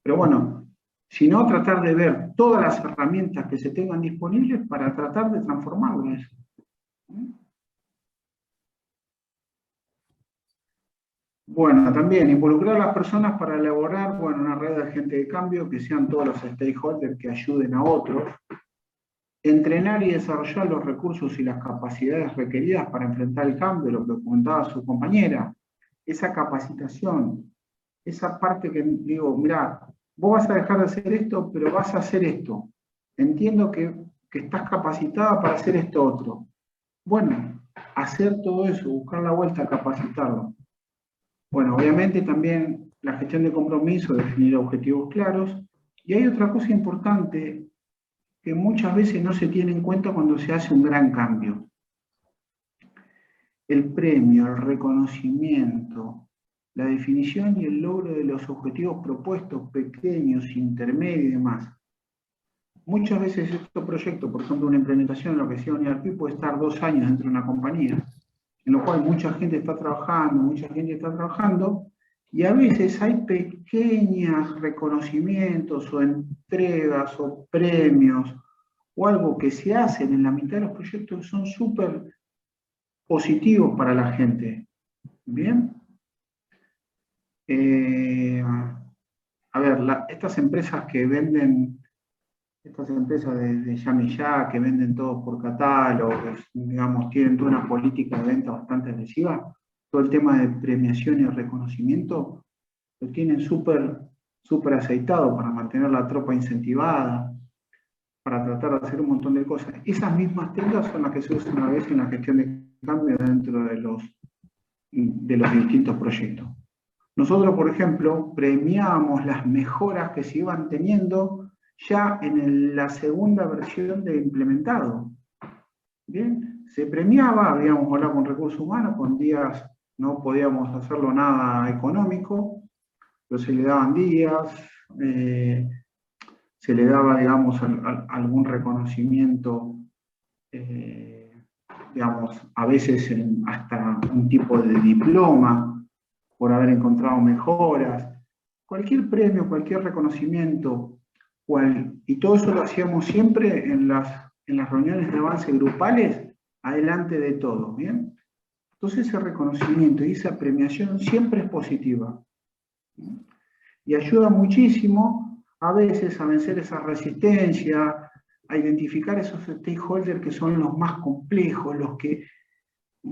Pero bueno, si no, tratar de ver todas las herramientas que se tengan disponibles para tratar de transformarlo eso. Bueno, también involucrar a las personas para elaborar, bueno, una red de agentes de cambio, que sean todos los stakeholders que ayuden a otros. Entrenar y desarrollar los recursos y las capacidades requeridas para enfrentar el cambio, lo que comentaba su compañera. Esa capacitación, esa parte que digo, mirá, vos vas a dejar de hacer esto, pero vas a hacer esto. Entiendo que estás capacitada para hacer esto otro. Bueno, hacer todo eso, buscar la vuelta a capacitarlo. Bueno, obviamente también la gestión de compromiso, definir objetivos claros. Y hay otra cosa importante que muchas veces no se tiene en cuenta cuando se hace un gran cambio. El premio, el reconocimiento, la definición y el logro de los objetivos propuestos, pequeños, intermedios y demás. Muchas veces estos proyectos, por ejemplo, una implementación en lo que sea un ERP, puede estar 2 años dentro de una compañía, en lo cual mucha gente está trabajando, y a veces hay pequeños reconocimientos o entregas o premios o algo que se hacen en la mitad de los proyectos que son súper positivos para la gente. ¿Bien? A ver, estas empresas que venden, estas empresas de Llame Ya, que venden todo por catálogos, digamos, tienen toda una política de venta bastante agresiva, todo el tema de premiación y reconocimiento lo tienen súper aceitado para mantener la tropa incentivada, para tratar de hacer un montón de cosas. Esas mismas técnicas son las que se usan a veces en la gestión de cambio dentro de los distintos proyectos. Nosotros, por ejemplo, premiábamos las mejoras que se iban teniendo ya en la segunda versión de implementado. Bien, se premiaba, habíamos hablado con recursos humanos, con días no podíamos hacerlo nada económico, pero se le daban días, se le daba, digamos, algún reconocimiento, digamos, a veces hasta un tipo de diploma, por haber encontrado mejoras, cualquier premio, cualquier reconocimiento, y todo eso lo hacíamos siempre en las reuniones de avance grupales, adelante de todo, ¿bien? Entonces ese reconocimiento y esa premiación siempre es positiva. Y ayuda muchísimo a veces a vencer esa resistencia, a identificar esos stakeholders que son los más complejos, los que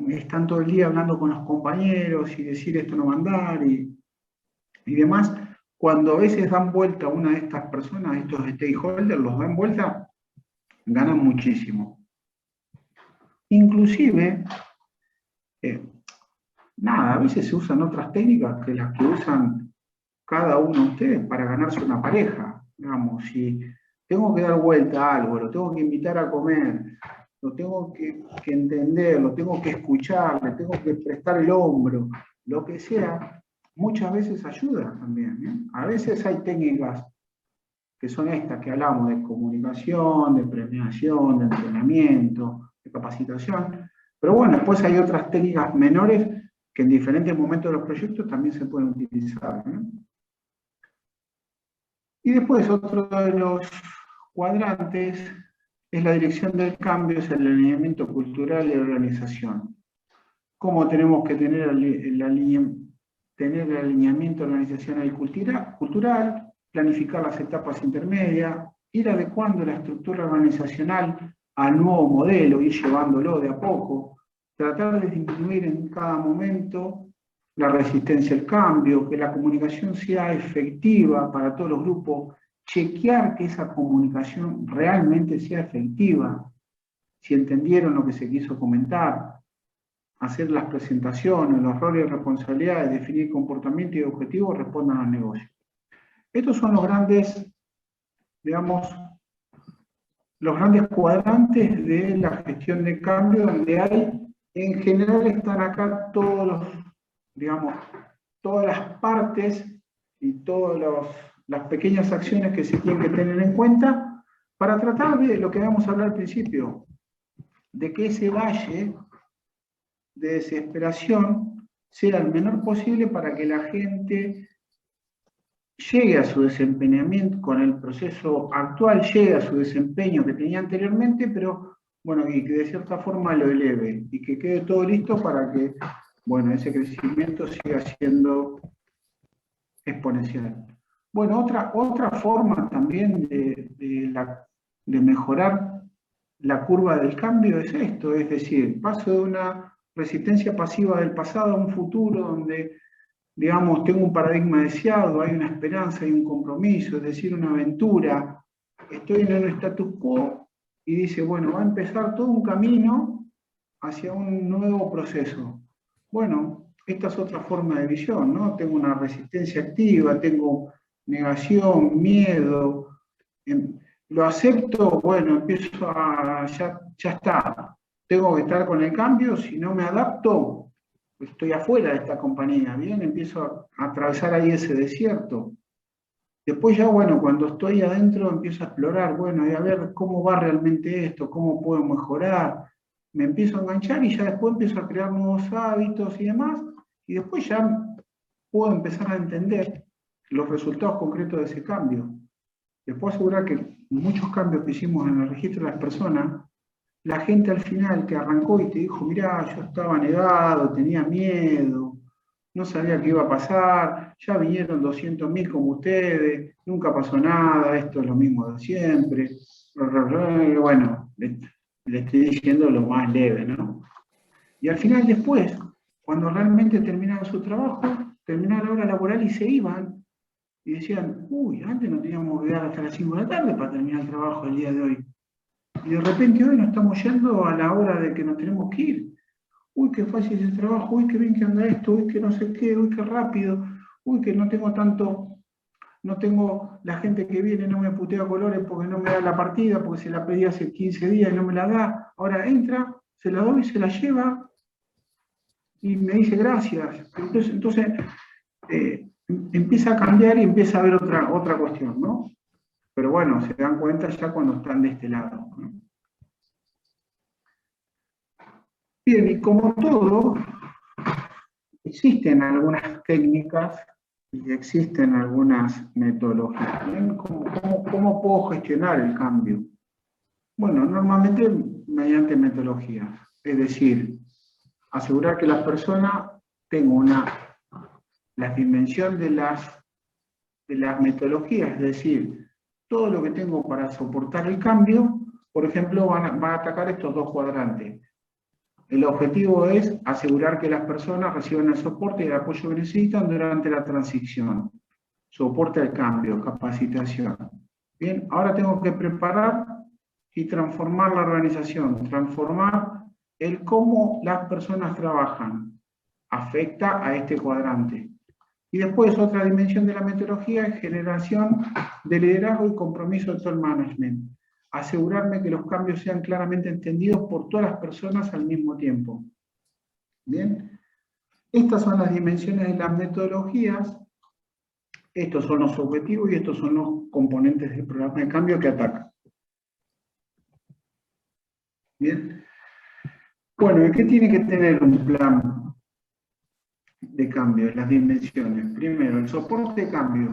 están todo el día hablando con los compañeros y decir esto no va a andar y demás. Cuando a veces dan vuelta a una de estas personas, estos stakeholders, los dan vuelta, ganan muchísimo. Inclusive, a veces se usan otras técnicas que las que usan cada uno de ustedes para ganarse una pareja. Digamos, si tengo que dar vuelta a algo, lo tengo que invitar a comer, lo tengo que entender, lo tengo que escuchar, le tengo que prestar el hombro, lo que sea, muchas veces ayuda también, ¿eh? A veces hay técnicas que son estas que hablamos de comunicación, de premiación, de entrenamiento, de capacitación, pero bueno, después hay otras técnicas menores que en diferentes momentos de los proyectos también se pueden utilizar, ¿eh? Y después otro de los cuadrantes es la dirección del cambio, es el alineamiento cultural y organización. ¿Cómo tenemos que tener el alineamiento organizacional y cultural, planificar las etapas intermedias, ir adecuando la estructura organizacional al nuevo modelo, ir llevándolo de a poco, tratar de disminuir en cada momento la resistencia al cambio, que la comunicación sea efectiva para todos los grupos, chequear que esa comunicación realmente sea efectiva, si entendieron lo que se quiso comentar, hacer las presentaciones, los roles y responsabilidades, definir comportamiento y objetivos, respondan al negocio. Estos son los grandes, digamos, los grandes cuadrantes de la gestión de cambio, donde hay, en general están acá todos los, digamos, todas las partes y todas las pequeñas acciones que se tienen que tener en cuenta para tratar de lo que vamos a hablar al principio, de que ese valle de desesperación sea el menor posible para que la gente llegue a su desempeñamiento con el proceso actual, llegue a su desempeño que tenía anteriormente, pero bueno, y que de cierta forma lo eleve y que quede todo listo para que, bueno, ese crecimiento siga siendo exponencial. Bueno, otra forma también de mejorar la curva del cambio es esto, es decir, paso de una resistencia pasiva del pasado a un futuro donde, digamos, tengo un paradigma deseado, hay una esperanza, hay un compromiso, es decir, una aventura, estoy en un status quo y dice, bueno, va a empezar todo un camino hacia un nuevo proceso. Bueno, esta es otra forma de visión, ¿no? Tengo una resistencia activa, tengo negación, miedo, lo acepto, bueno, empiezo a, ya está, tengo que estar con el cambio, si no me adapto, estoy afuera de esta compañía, bien, empiezo a atravesar ahí ese desierto. Después ya, bueno, cuando estoy adentro empiezo a explorar, bueno, y a ver cómo va realmente esto, cómo puedo mejorar, me empiezo a enganchar y ya después empiezo a crear nuevos hábitos y demás, y después ya puedo empezar a entender los resultados concretos de ese cambio. Les puedo asegurar que muchos cambios que hicimos en el registro de las personas, la gente al final que arrancó y te dijo, mirá, yo estaba negado, tenía miedo, no sabía qué iba a pasar, ya vinieron 200.000 como ustedes, nunca pasó nada, esto es lo mismo de siempre. Bueno, le estoy diciendo lo más leve, ¿no? Y al final después, cuando realmente terminaban su trabajo, terminaba la hora laboral y se iban, y decían, uy, antes no teníamos que llegar hasta las 5 de la tarde para terminar el trabajo el día de hoy. Y de repente hoy nos estamos yendo a la hora de que nos tenemos que ir. Uy, qué fácil es el trabajo, uy, qué bien que anda esto, uy, que no sé qué, uy, qué rápido, uy, que no tengo tanto, no tengo la gente que viene, no me putea colores porque no me da la partida, porque se la pedí hace 15 días y no me la da. Ahora entra, se la doy, se la lleva y me dice gracias. Entonces empieza a cambiar y empieza a haber otra cuestión, ¿no? Pero bueno, se dan cuenta ya cuando están de este lado, ¿no? Bien, y como todo, existen algunas técnicas y existen algunas metodologías. ¿Bien? ¿Cómo puedo gestionar el cambio? Bueno, normalmente mediante metodologías. Es decir, asegurar que las personas tengan la dimensión de las metodologías, es decir, todo lo que tengo para soportar el cambio, por ejemplo, van a atacar estos dos cuadrantes. El objetivo es asegurar que las personas reciban el soporte y el apoyo que necesitan durante la transición. Soporte al cambio, capacitación. Bien, ahora tengo que preparar y transformar la organización, transformar el cómo las personas trabajan. Afecta a este cuadrante. Y después otra dimensión de la metodología es generación de liderazgo y compromiso de todo el management. Asegurarme que los cambios sean claramente entendidos por todas las personas al mismo tiempo. Bien, estas son las dimensiones de las metodologías, estos son los objetivos y estos son los componentes del programa de cambio que atacan. Bien, bueno, ¿y qué tiene que tener un plan de cambio? Las dimensiones. Primero, el soporte de cambio.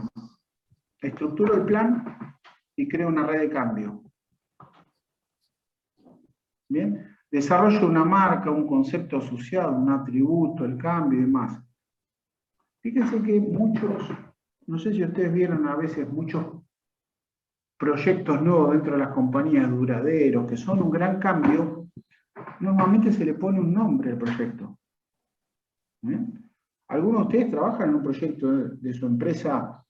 Estructuro el plan y creo una red de cambio. Bien, desarrollo una marca, un concepto asociado, un atributo, el cambio y demás. Fíjense que muchos, no sé si ustedes vieron a veces muchos proyectos nuevos dentro de las compañías duraderos, que son un gran cambio, normalmente se le pone un nombre al proyecto. ¿Bien? Algunos de ustedes trabajan en un proyecto de su empresa,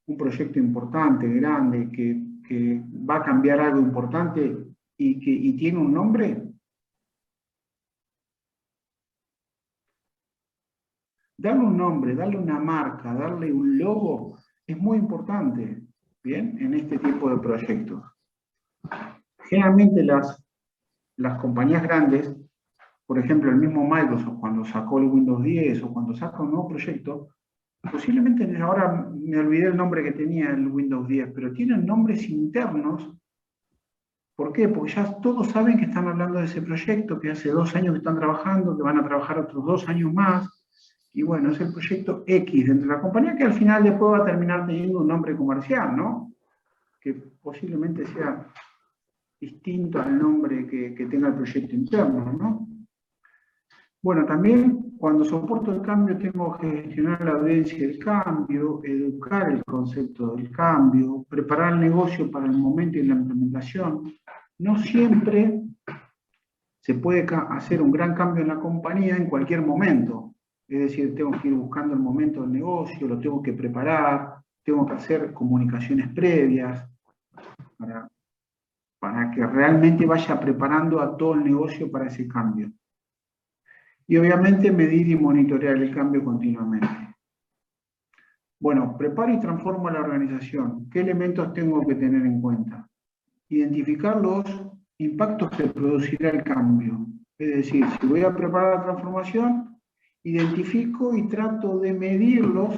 un proyecto importante, grande, que va a cambiar algo importante y tiene un nombre. Darle un nombre, darle una marca, darle un logo, es muy importante, ¿bien? En este tipo de proyectos. Generalmente las compañías grandes, por ejemplo el mismo Microsoft, cuando sacó el Windows 10 o cuando saca un nuevo proyecto, posiblemente ahora me olvidé el nombre que tenía el Windows 10, pero tienen nombres internos. ¿Por qué? Porque ya todos saben que están hablando de ese proyecto, que hace 2 años que están trabajando, que van a trabajar otros 2 años más. Y bueno, es el proyecto X dentro de la compañía, que al final después va a terminar teniendo un nombre comercial, ¿no? Que posiblemente sea distinto al nombre que tenga el proyecto interno, ¿no? Bueno, también cuando soporto el cambio tengo que gestionar la audiencia del cambio, educar el concepto del cambio, preparar el negocio para el momento y la implementación. No siempre se puede hacer un gran cambio en la compañía en cualquier momento. Es decir, tengo que ir buscando el momento del negocio, lo tengo que preparar, tengo que hacer comunicaciones previas para que realmente vaya preparando a todo el negocio para ese cambio. Y obviamente medir y monitorear el cambio continuamente. Bueno, preparo y transformo la organización. ¿Qué elementos tengo que tener en cuenta? Identificar los impactos que producirá el cambio. Es decir, si voy a preparar la transformación, identifico y trato de medirlos,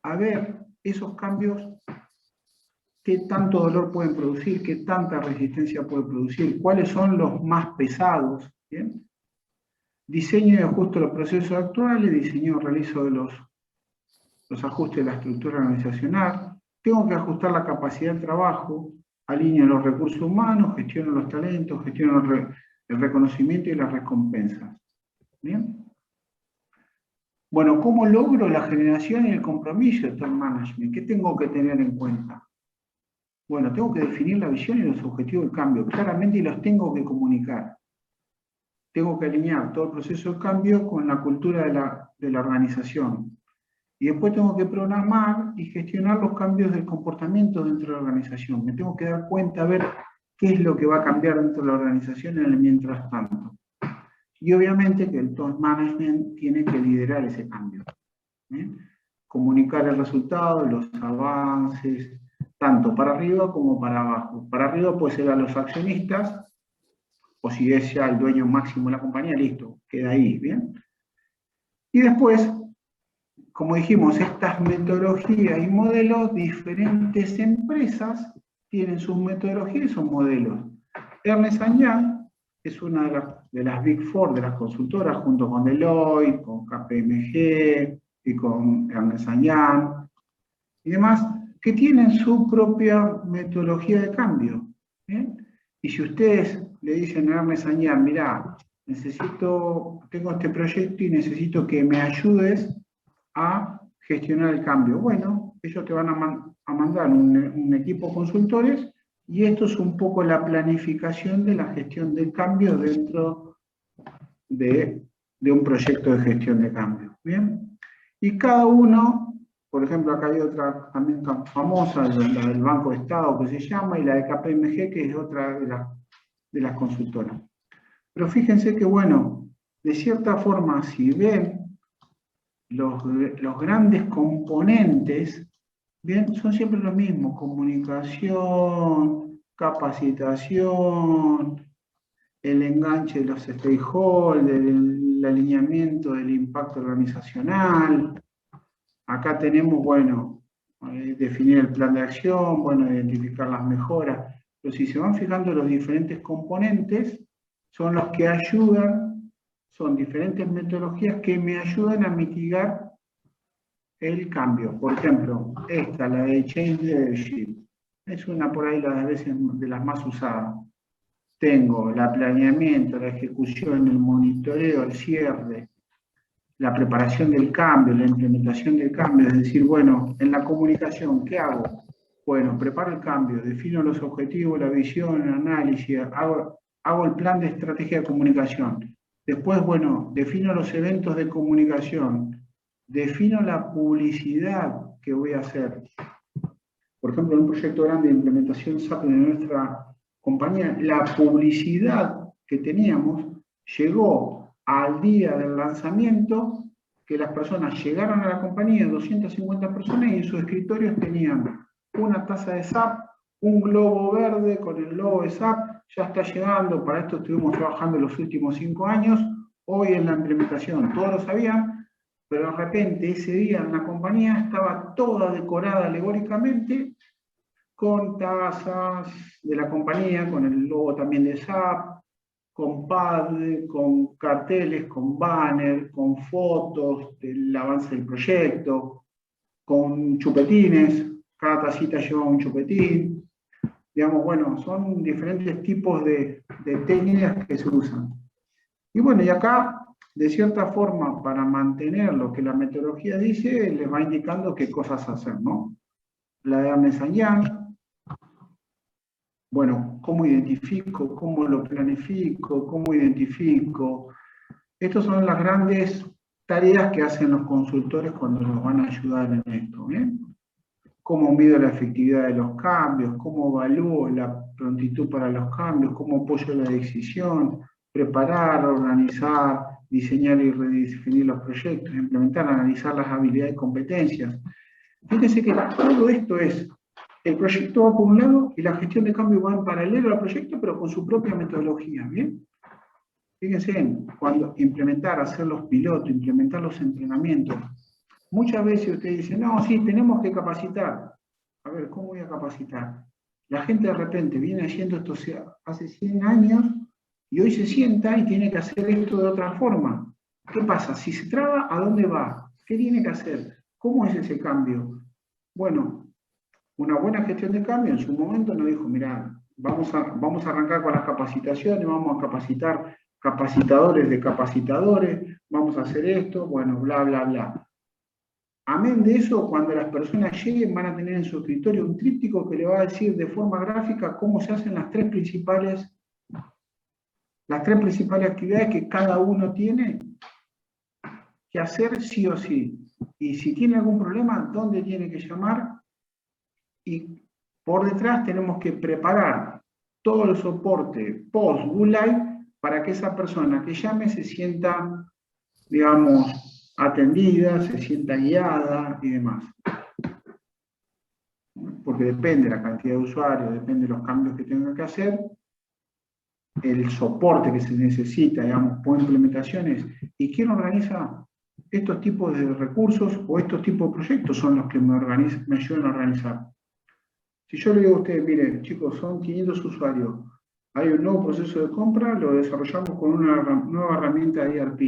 a ver esos cambios, qué tanto dolor pueden producir, qué tanta resistencia pueden producir, cuáles son los más pesados, ¿bien? Diseño y ajusto los procesos actuales, diseño y realizo de los ajustes de la estructura organizacional, tengo que ajustar la capacidad de trabajo, alineo los recursos humanos, gestiono los talentos, gestiono el reconocimiento y las recompensas. ¿Bien? Bueno, ¿cómo logro la generación y el compromiso de top management? ¿Qué tengo que tener en cuenta? Bueno, tengo que definir la visión y los objetivos del cambio claramente y los tengo que comunicar. Tengo que alinear todo el proceso de cambio con la cultura de la organización. Y después tengo que programar y gestionar los cambios del comportamiento dentro de la organización. Me tengo que dar cuenta, a ver qué es lo que va a cambiar dentro de la organización en el mientras tanto. Y obviamente que el top management tiene que liderar ese cambio. Comunicar el resultado, los avances, tanto para arriba como para abajo. Para arriba puede ser a los accionistas, o si es ya el dueño máximo de la compañía, listo, queda ahí, ¿bien? Y después, como dijimos, estas metodologías y modelos, diferentes empresas tienen sus metodologías y sus modelos. Ernst & Young es una de las las Big Four, de las consultoras, junto con Deloitte, con KPMG y con Ernst & Young y demás, que tienen su propia metodología de cambio. ¿Bien? Y si ustedes le dicen a Ernst & Young, mirá, tengo este proyecto y necesito que me ayudes a gestionar el cambio. Bueno, ellos te van a mandar un equipo de consultores y esto es un poco la planificación de la gestión de cambio dentro de un proyecto de gestión de cambio. ¿Bien? Y cada uno, por ejemplo, acá hay otra también famosa, la del Banco de Estado que se llama, y la de KPMG, que es otra de las consultoras. Pero fíjense que, bueno, de cierta forma, si ven los grandes componentes, bien, son siempre los mismos: comunicación, capacitación, el enganche de los stakeholders, el alineamiento del impacto organizacional. Acá tenemos, bueno, definir el plan de acción, bueno, identificar las mejoras. Pero si se van fijando, los diferentes componentes son los que ayudan, son diferentes metodologías que me ayudan a mitigar el cambio. Por ejemplo, esta, la de Change Leadership, es una por ahí las veces de las más usadas. Tengo el planeamiento, la ejecución, el monitoreo, el cierre, la preparación del cambio, la implementación del cambio. Es decir, bueno, en la comunicación, ¿qué hago? Bueno, preparo el cambio, defino los objetivos, la visión, el análisis, hago el plan de estrategia de comunicación. Después, bueno, defino los eventos de comunicación, defino la publicidad que voy a hacer. Por ejemplo, en un proyecto grande de implementación SAP de nuestra compañía, la publicidad que teníamos llegó al día del lanzamiento, que las personas llegaron a la compañía, 250 personas, y en sus escritorios tenían una taza de SAP, un globo verde con el logo de SAP. Ya está llegando, para esto estuvimos trabajando los últimos 5 años, hoy en la implementación todos lo sabían, pero de repente ese día en la compañía estaba toda decorada alegóricamente, con tazas de la compañía, con el logo también de SAP, con pad, con carteles, con banner, con fotos del avance del proyecto, con chupetines, cada tacita lleva un chupetín. Digamos, bueno, son diferentes tipos de técnicas que se usan. Y bueno, y acá, de cierta forma, para mantener lo que la metodología dice, les va indicando qué cosas hacer, ¿no? La de Ernst & Young, bueno, cómo identifico, cómo lo planifico, cómo identifico. Estas son las grandes tareas que hacen los consultores cuando nos van a ayudar en esto, ¿bien? Cómo mido la efectividad de los cambios, cómo evalúo la prontitud para los cambios, cómo apoyo la decisión, preparar, organizar, diseñar y redefinir los proyectos, implementar, analizar las habilidades y competencias. Fíjense que todo esto es, el proyecto va por un lado y la gestión de cambio va en paralelo al proyecto, pero con su propia metodología, ¿bien? Fíjense, cuando implementar, hacer los pilotos, implementar los entrenamientos, muchas veces usted dice, no, sí, tenemos que capacitar. A ver, ¿cómo voy a capacitar? La gente de repente viene haciendo esto hace 100 años y hoy se sienta y tiene que hacer esto de otra forma. ¿Qué pasa? Si se traba, ¿a dónde va? ¿Qué tiene que hacer? ¿Cómo es ese cambio? Bueno, una buena gestión de cambio en su momento nos dijo, mirá, vamos a arrancar con las capacitaciones, vamos a capacitar capacitadores de capacitadores, vamos a hacer esto, bueno, bla, bla, bla. Amén de eso, cuando las personas lleguen van a tener en su escritorio un tríptico que le va a decir de forma gráfica cómo se hacen las tres principales actividades que cada uno tiene que hacer sí o sí. Y si tiene algún problema, ¿dónde tiene que llamar? Y por detrás tenemos que preparar todo el soporte post-Go Live para que esa persona que llame se sienta, digamos, atendida, se sienta guiada y demás. Porque depende de la cantidad de usuarios, depende de los cambios que tenga que hacer, el soporte que se necesita, digamos, por implementaciones. ¿Y quién organiza estos tipos de recursos o estos tipos de proyectos? Son los que me ayudan a organizar. Si yo le digo a ustedes, miren, chicos, son 500 usuarios, hay un nuevo proceso de compra, lo desarrollamos con una nueva herramienta de ERP.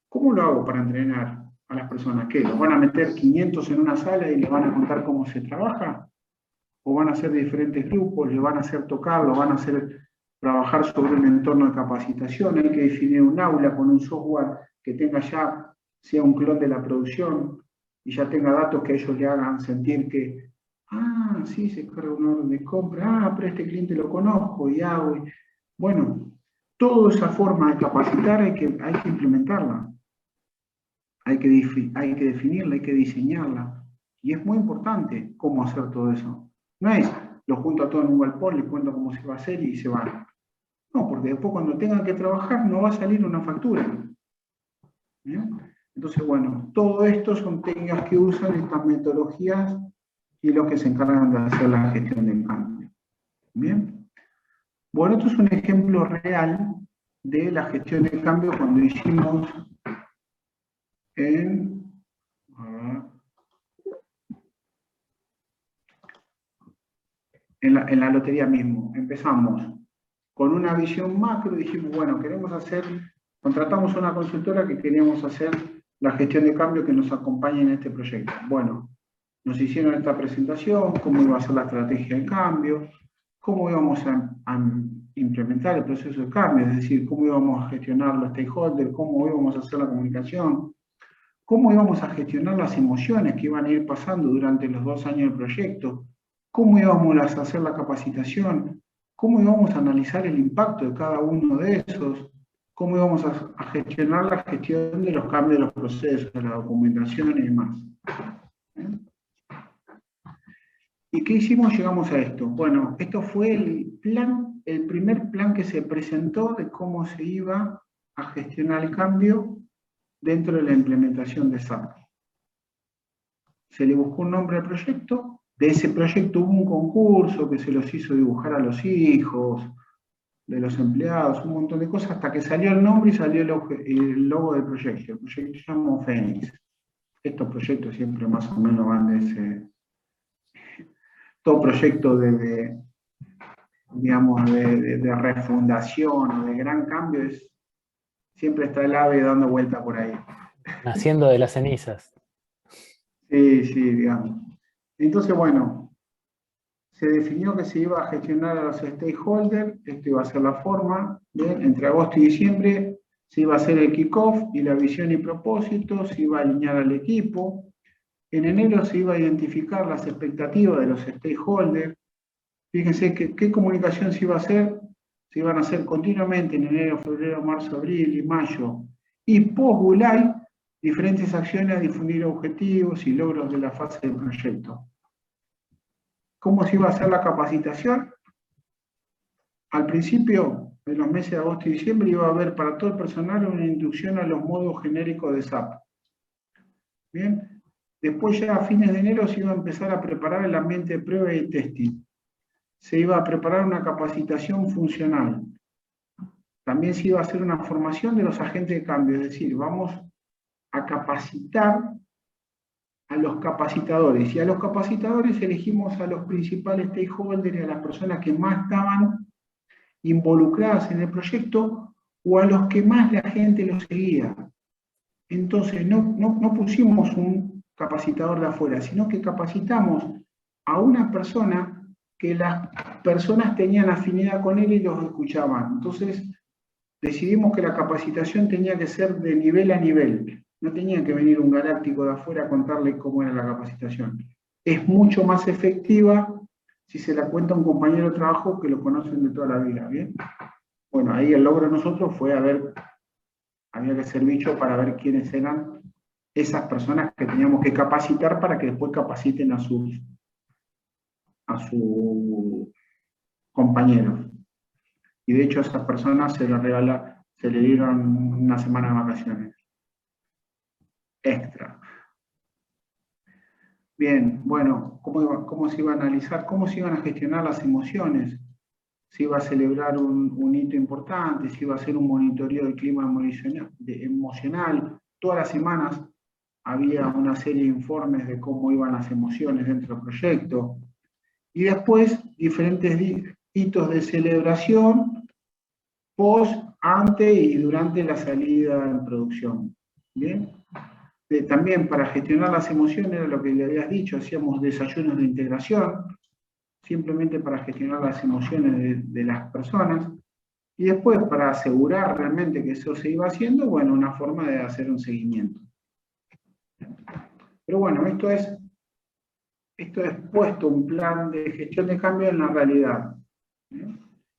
¿Cómo lo hago para entrenar a las personas? ¿Qué? ¿Los van a meter 500 en una sala y les van a contar cómo se trabaja? ¿O van a hacer diferentes grupos, le van a hacer tocar, lo van a hacer trabajar sobre un entorno de capacitación? Hay que definir un aula con un software que tenga ya, sea un clon de la producción, y ya tenga datos que ellos le hagan sentir que, sí, se carga un orden de compra, pero este cliente lo conozco y hago. Bueno, toda esa forma de capacitar hay que implementarla. Hay que definirla, hay que diseñarla. Y es muy importante cómo hacer todo eso. No es, lo junto a todo en un galpón, les cuento cómo se va a hacer y se va. No, porque después cuando tengan que trabajar no va a salir una factura. ¿Bien? Entonces, bueno, todo esto son técnicas que usan estas metodologías y los que se encargan de hacer la gestión del cambio. ¿Bien? Bueno, esto es un ejemplo real de la gestión del cambio cuando hicimos en la lotería mismo. Empezamos con una visión macro, dijimos, bueno, contratamos a una consultora que queríamos hacer la gestión de cambio que nos acompañe en este proyecto. Bueno, nos hicieron esta presentación, cómo iba a ser la estrategia de cambio, cómo íbamos a implementar el proceso de cambio, es decir, cómo íbamos a gestionar los stakeholders, cómo íbamos a hacer la comunicación, cómo íbamos a gestionar las emociones que iban a ir pasando durante los 2 años del proyecto, cómo íbamos a hacer la capacitación, cómo íbamos a analizar el impacto de cada uno de esos, cómo íbamos a gestionar la gestión de los cambios de los procesos, de la documentación y demás. ¿Y qué hicimos? Llegamos a esto. Bueno, esto fue el primer plan que se presentó de cómo se iba a gestionar el cambio dentro de la implementación de SAP. Se le buscó un nombre al proyecto. De ese proyecto hubo un concurso que se los hizo dibujar a los hijos de los empleados, un montón de cosas, hasta que salió el nombre y salió el logo del proyecto. El proyecto se llamó Fénix. Estos proyectos siempre más o menos van de ese... Todo proyecto de refundación o de gran cambio siempre está el ave dando vuelta por ahí. Naciendo de las cenizas. Sí, digamos. Entonces, bueno, se definió que se iba a gestionar a los stakeholders, esto iba a ser la forma, ¿bien? Entre agosto y diciembre se iba a hacer el kickoff y la visión y propósito, se iba a alinear al equipo. En enero se iba a identificar las expectativas de los stakeholders. Fíjense qué comunicación se iba a hacer. Se iban a hacer continuamente en enero, febrero, marzo, abril y mayo. Y post-Go-Live, diferentes acciones a difundir objetivos y logros de la fase del proyecto. ¿Cómo se iba a hacer la capacitación? Al principio, en los meses de agosto y diciembre, iba a haber para todo el personal una inducción a los modos genéricos de SAP. Bien. Después ya a fines de enero se iba a empezar a preparar el ambiente de prueba y testing. Se iba a preparar una capacitación funcional. También se iba a hacer una formación de los agentes de cambio, es decir, vamos a capacitar a los capacitadores. Y a los capacitadores elegimos a los principales stakeholders y a las personas que más estaban involucradas en el proyecto o a los que más la gente los seguía. Entonces no pusimos un capacitador de afuera, sino que capacitamos a una persona que las personas tenían afinidad con él y los escuchaban. Entonces decidimos que la capacitación tenía que ser de nivel a nivel. No tenía que venir un galáctico de afuera a contarle cómo era la capacitación. Es mucho más efectiva si se la cuenta a un compañero de trabajo que lo conocen de toda la vida, ¿bien? Bueno, ahí el logro de nosotros fue había que hacer bicho para ver quiénes eran esas personas que teníamos que capacitar para que después capaciten a sus compañeros. Y de hecho a esas personas se le dieron una semana de vacaciones extra. Bien, bueno, ¿cómo se iba a analizar? ¿Cómo se iban a gestionar las emociones? Se iba a celebrar un hito importante, se iba a hacer un monitoreo del clima emocional. Todas las semanas había una serie de informes de cómo iban las emociones dentro del proyecto. Y después, diferentes hitos de celebración, post, antes y durante la salida en producción. ¿Bien? También para gestionar las emociones, era lo que le habías dicho, hacíamos desayunos de integración, simplemente para gestionar las emociones de las personas. Y después, para asegurar realmente que eso se iba haciendo, bueno, una forma de hacer un seguimiento. Pero bueno, esto es puesto un plan de gestión de cambio en la realidad.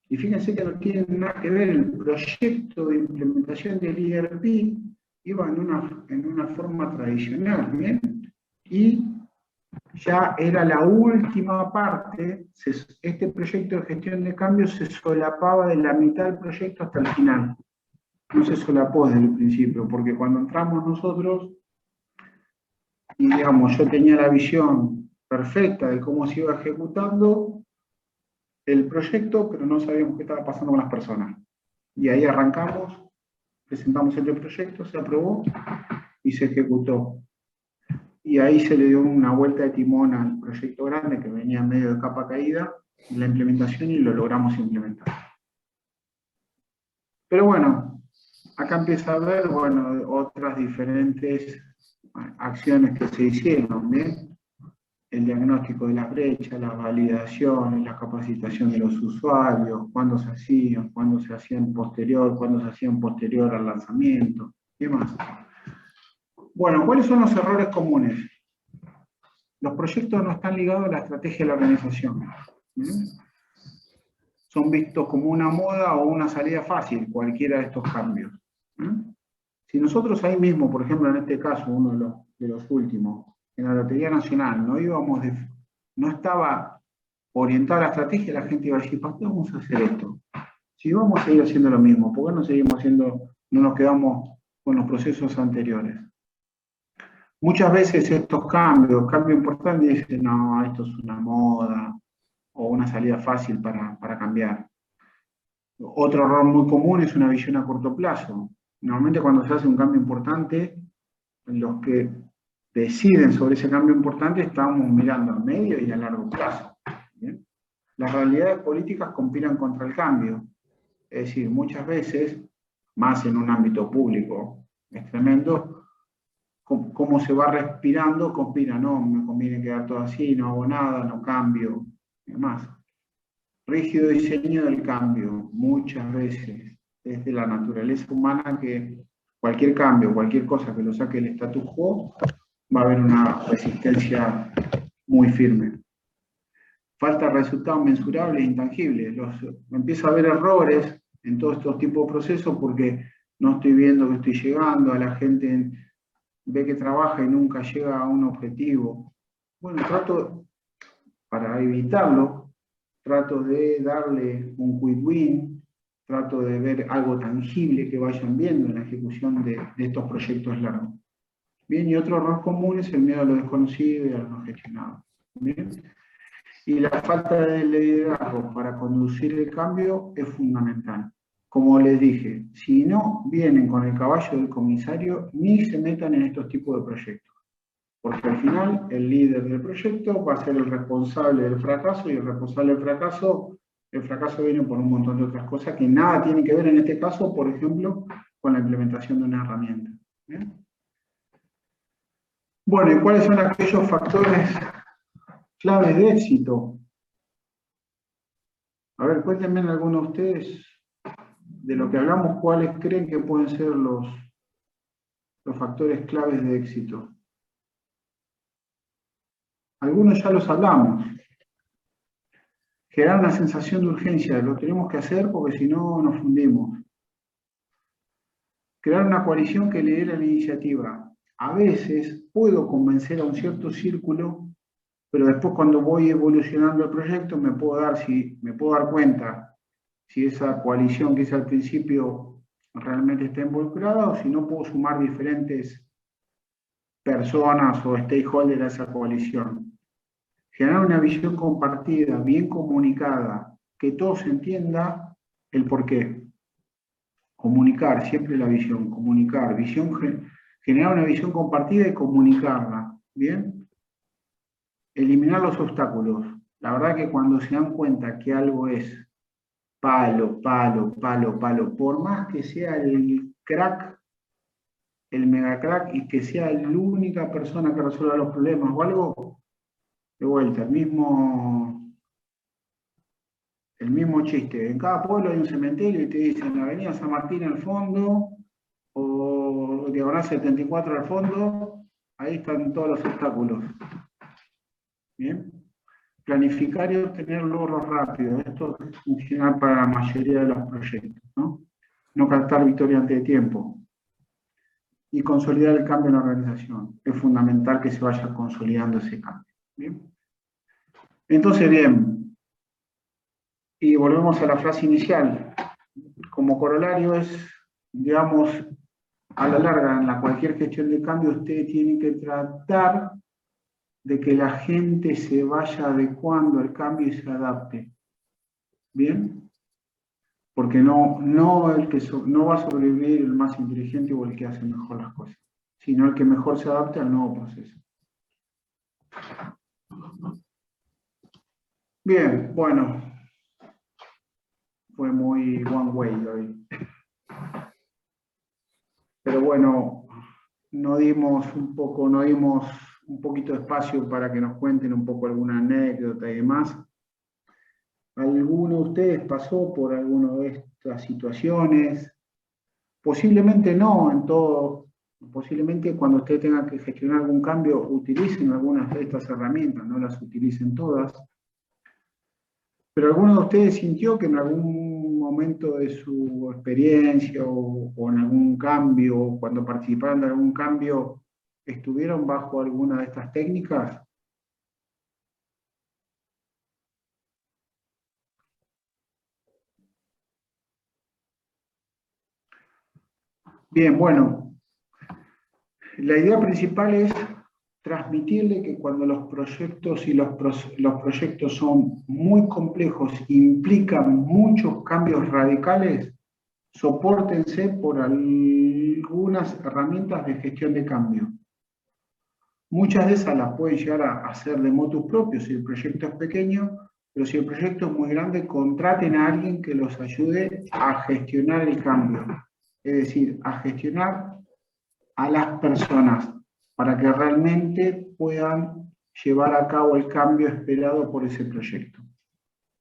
Y fíjense que no tiene nada que ver, el proyecto de implementación del ERP iba en una forma tradicional, ¿bien? Y ya era la última parte, este proyecto de gestión de cambio se solapaba de la mitad del proyecto hasta el final. No se solapó desde el principio, porque cuando entramos nosotros, y digamos, yo tenía la visión perfecta de cómo se iba ejecutando el proyecto, pero no sabíamos qué estaba pasando con las personas. Y ahí arrancamos, presentamos este proyecto, se aprobó y se ejecutó. Y ahí se le dio una vuelta de timón al proyecto grande que venía en medio de capa caída, la implementación, y lo logramos implementar. Pero bueno, acá empieza a haber, bueno, otras diferentes acciones que se hicieron, ¿bien? El diagnóstico de las brechas, las validaciones, la capacitación de los usuarios, cuándo se hacían posterior al lanzamiento, ¿qué más? Bueno, ¿cuáles son los errores comunes? Los proyectos no están ligados a la estrategia de la organización. Son vistos como una moda o una salida fácil, cualquiera de estos cambios. Si nosotros ahí mismo, por ejemplo, en este caso, uno de los últimos, en la Lotería Nacional, no estaba orientada la estrategia, la gente iba a decir, ¿para qué vamos a hacer esto? Si vamos a seguir haciendo lo mismo, ¿por qué no nos quedamos con los procesos anteriores? Muchas veces estos cambios importantes, dicen, no, esto es una moda, o una salida fácil para cambiar. Otro error muy común es una visión a corto plazo. Normalmente cuando se hace un cambio importante, los que deciden sobre ese cambio importante estamos mirando a medio y a largo plazo. ¿Bien? Las realidades políticas conspiran contra el cambio. Es decir, muchas veces, más en un ámbito público, es tremendo, cómo se va respirando, conspira, no, me conviene quedar todo así, no hago nada, no cambio, y demás. Rígido diseño del cambio, muchas veces, es de la naturaleza humana que cualquier cambio, cualquier cosa que lo saque del status quo, va a haber una resistencia muy firme. Falta resultados mensurables e intangibles. Empieza a haber errores en todos estos tipos de procesos porque no estoy viendo que estoy llegando, a la gente ve que trabaja y nunca llega a un objetivo. Bueno, para evitarlo, trato de darle un quick win, trato de ver algo tangible que vayan viendo en la ejecución de estos proyectos largos. Bien, y otro error común es el miedo a lo desconocido y a lo no gestionado. Bien. Y la falta de liderazgo para conducir el cambio es fundamental. Como les dije, si no vienen con el caballo del comisario, ni se metan en estos tipos de proyectos. Porque al final el líder del proyecto va a ser el responsable del fracaso, y el responsable del fracaso viene por un montón de otras cosas que nada tienen que ver en este caso, por ejemplo, con la implementación de una herramienta. ¿Bien? Bueno, ¿y cuáles son aquellos factores claves de éxito? A ver, cuéntenme algunos de ustedes, de lo que hablamos, ¿cuáles creen que pueden ser los factores claves de éxito? Algunos ya los hablamos. Generar una sensación de urgencia, lo tenemos que hacer porque si no nos fundimos. Crear una coalición que lidere la iniciativa. A veces puedo convencer a un cierto círculo, pero después cuando voy evolucionando el proyecto me puedo dar cuenta si esa coalición que hice al principio realmente está involucrada, o si no puedo sumar diferentes personas o stakeholders a esa coalición. Generar una visión compartida, bien comunicada, que todos entiendan el porqué. Comunicar, siempre la visión, comunicar, generar una visión compartida y comunicarla, ¿bien? Eliminar los obstáculos. La verdad que cuando se dan cuenta que algo es palo, palo, palo, palo. Por más que sea el crack, el mega crack, y que sea la única persona que resuelva los problemas o algo, de vuelta, el mismo chiste. En cada pueblo hay un cementerio y te dicen Avenida San Martín al fondo, o Diagonal 74 al fondo, ahí están todos los obstáculos. Bien. Planificar y obtener logros rápidos. Esto es funcional para la mayoría de los proyectos, ¿no? No captar victoria antes de tiempo. Y consolidar el cambio en la organización. Es fundamental que se vaya consolidando ese cambio. ¿Bien? Entonces, bien. Y volvemos a la frase inicial. Como corolario es, digamos, a la larga, en cualquier gestión de cambio, ustedes tienen que tratar de que la gente se vaya adecuando al cambio y se adapte. ¿Bien? Porque no va a sobrevivir el más inteligente o el que hace mejor las cosas, sino el que mejor se adapte al nuevo proceso. Bien, bueno. Fue muy one way hoy. Pero bueno, no dimos un poquito de espacio para que nos cuenten un poco alguna anécdota y demás. ¿Alguno de ustedes pasó por alguna de estas situaciones? Posiblemente no, posiblemente cuando ustedes tengan que gestionar algún cambio, utilicen algunas de estas herramientas, no las utilicen todas. Pero ¿alguno de ustedes sintió que en algún momento de su experiencia o en algún cambio, cuando participaron de algún cambio, estuvieron bajo alguna de estas técnicas? Bien, bueno, la idea principal es transmitirle que cuando los proyectos los proyectos son muy complejos, implican muchos cambios radicales, sopórtense por algunas herramientas de gestión de cambio. Muchas de esas las pueden llegar a hacer de motu propio si el proyecto es pequeño, pero si el proyecto es muy grande, contraten a alguien que los ayude a gestionar el cambio. Es decir, a gestionar a las personas para que realmente puedan llevar a cabo el cambio esperado por ese proyecto.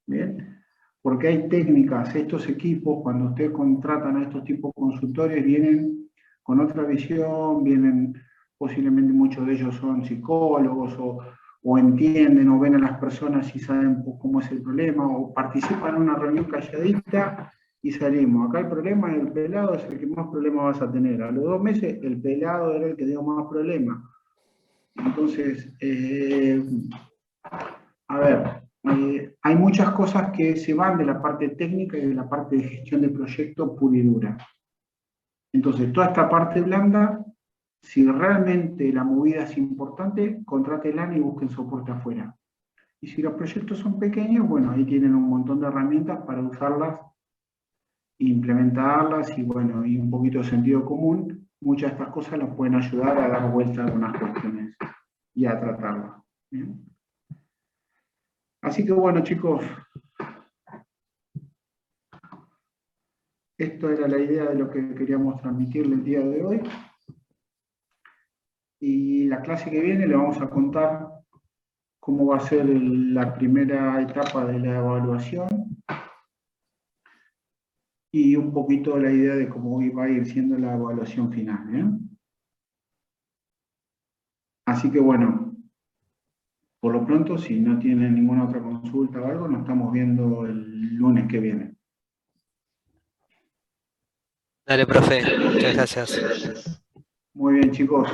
¿Bien? Porque hay técnicas, estos equipos, cuando ustedes contratan a estos tipos de consultores, vienen con otra visión, vienen, posiblemente muchos de ellos son psicólogos o entienden o ven a las personas y saben cómo es el problema, o participan en una reunión calladita y salimos. Acá el problema del pelado es el que más problemas vas a tener. A los 2 meses el pelado era el que dio más problemas. Entonces, a ver, hay muchas cosas que se van de la parte técnica y de la parte de gestión de proyecto pura y dura. Entonces, toda esta parte blanda, si realmente la movida es importante, contrátenla y busquen soporte afuera. Y si los proyectos son pequeños, bueno, ahí tienen un montón de herramientas para usarlas, implementarlas y bueno, y un poquito de sentido común. Muchas de estas cosas nos pueden ayudar a dar vuelta a algunas cuestiones y a tratarlas. ¿Bien? Así que bueno, chicos, esto era la idea de lo que queríamos transmitirle el día de hoy. Y la clase que viene le vamos a contar cómo va a ser la primera etapa de la evaluación y un poquito la idea de cómo va a ir siendo la evaluación final. Así que bueno, por lo pronto, si no tienen ninguna otra consulta o algo, nos estamos viendo el lunes que viene. Dale, profe. Muchas gracias. Muy bien, chicos.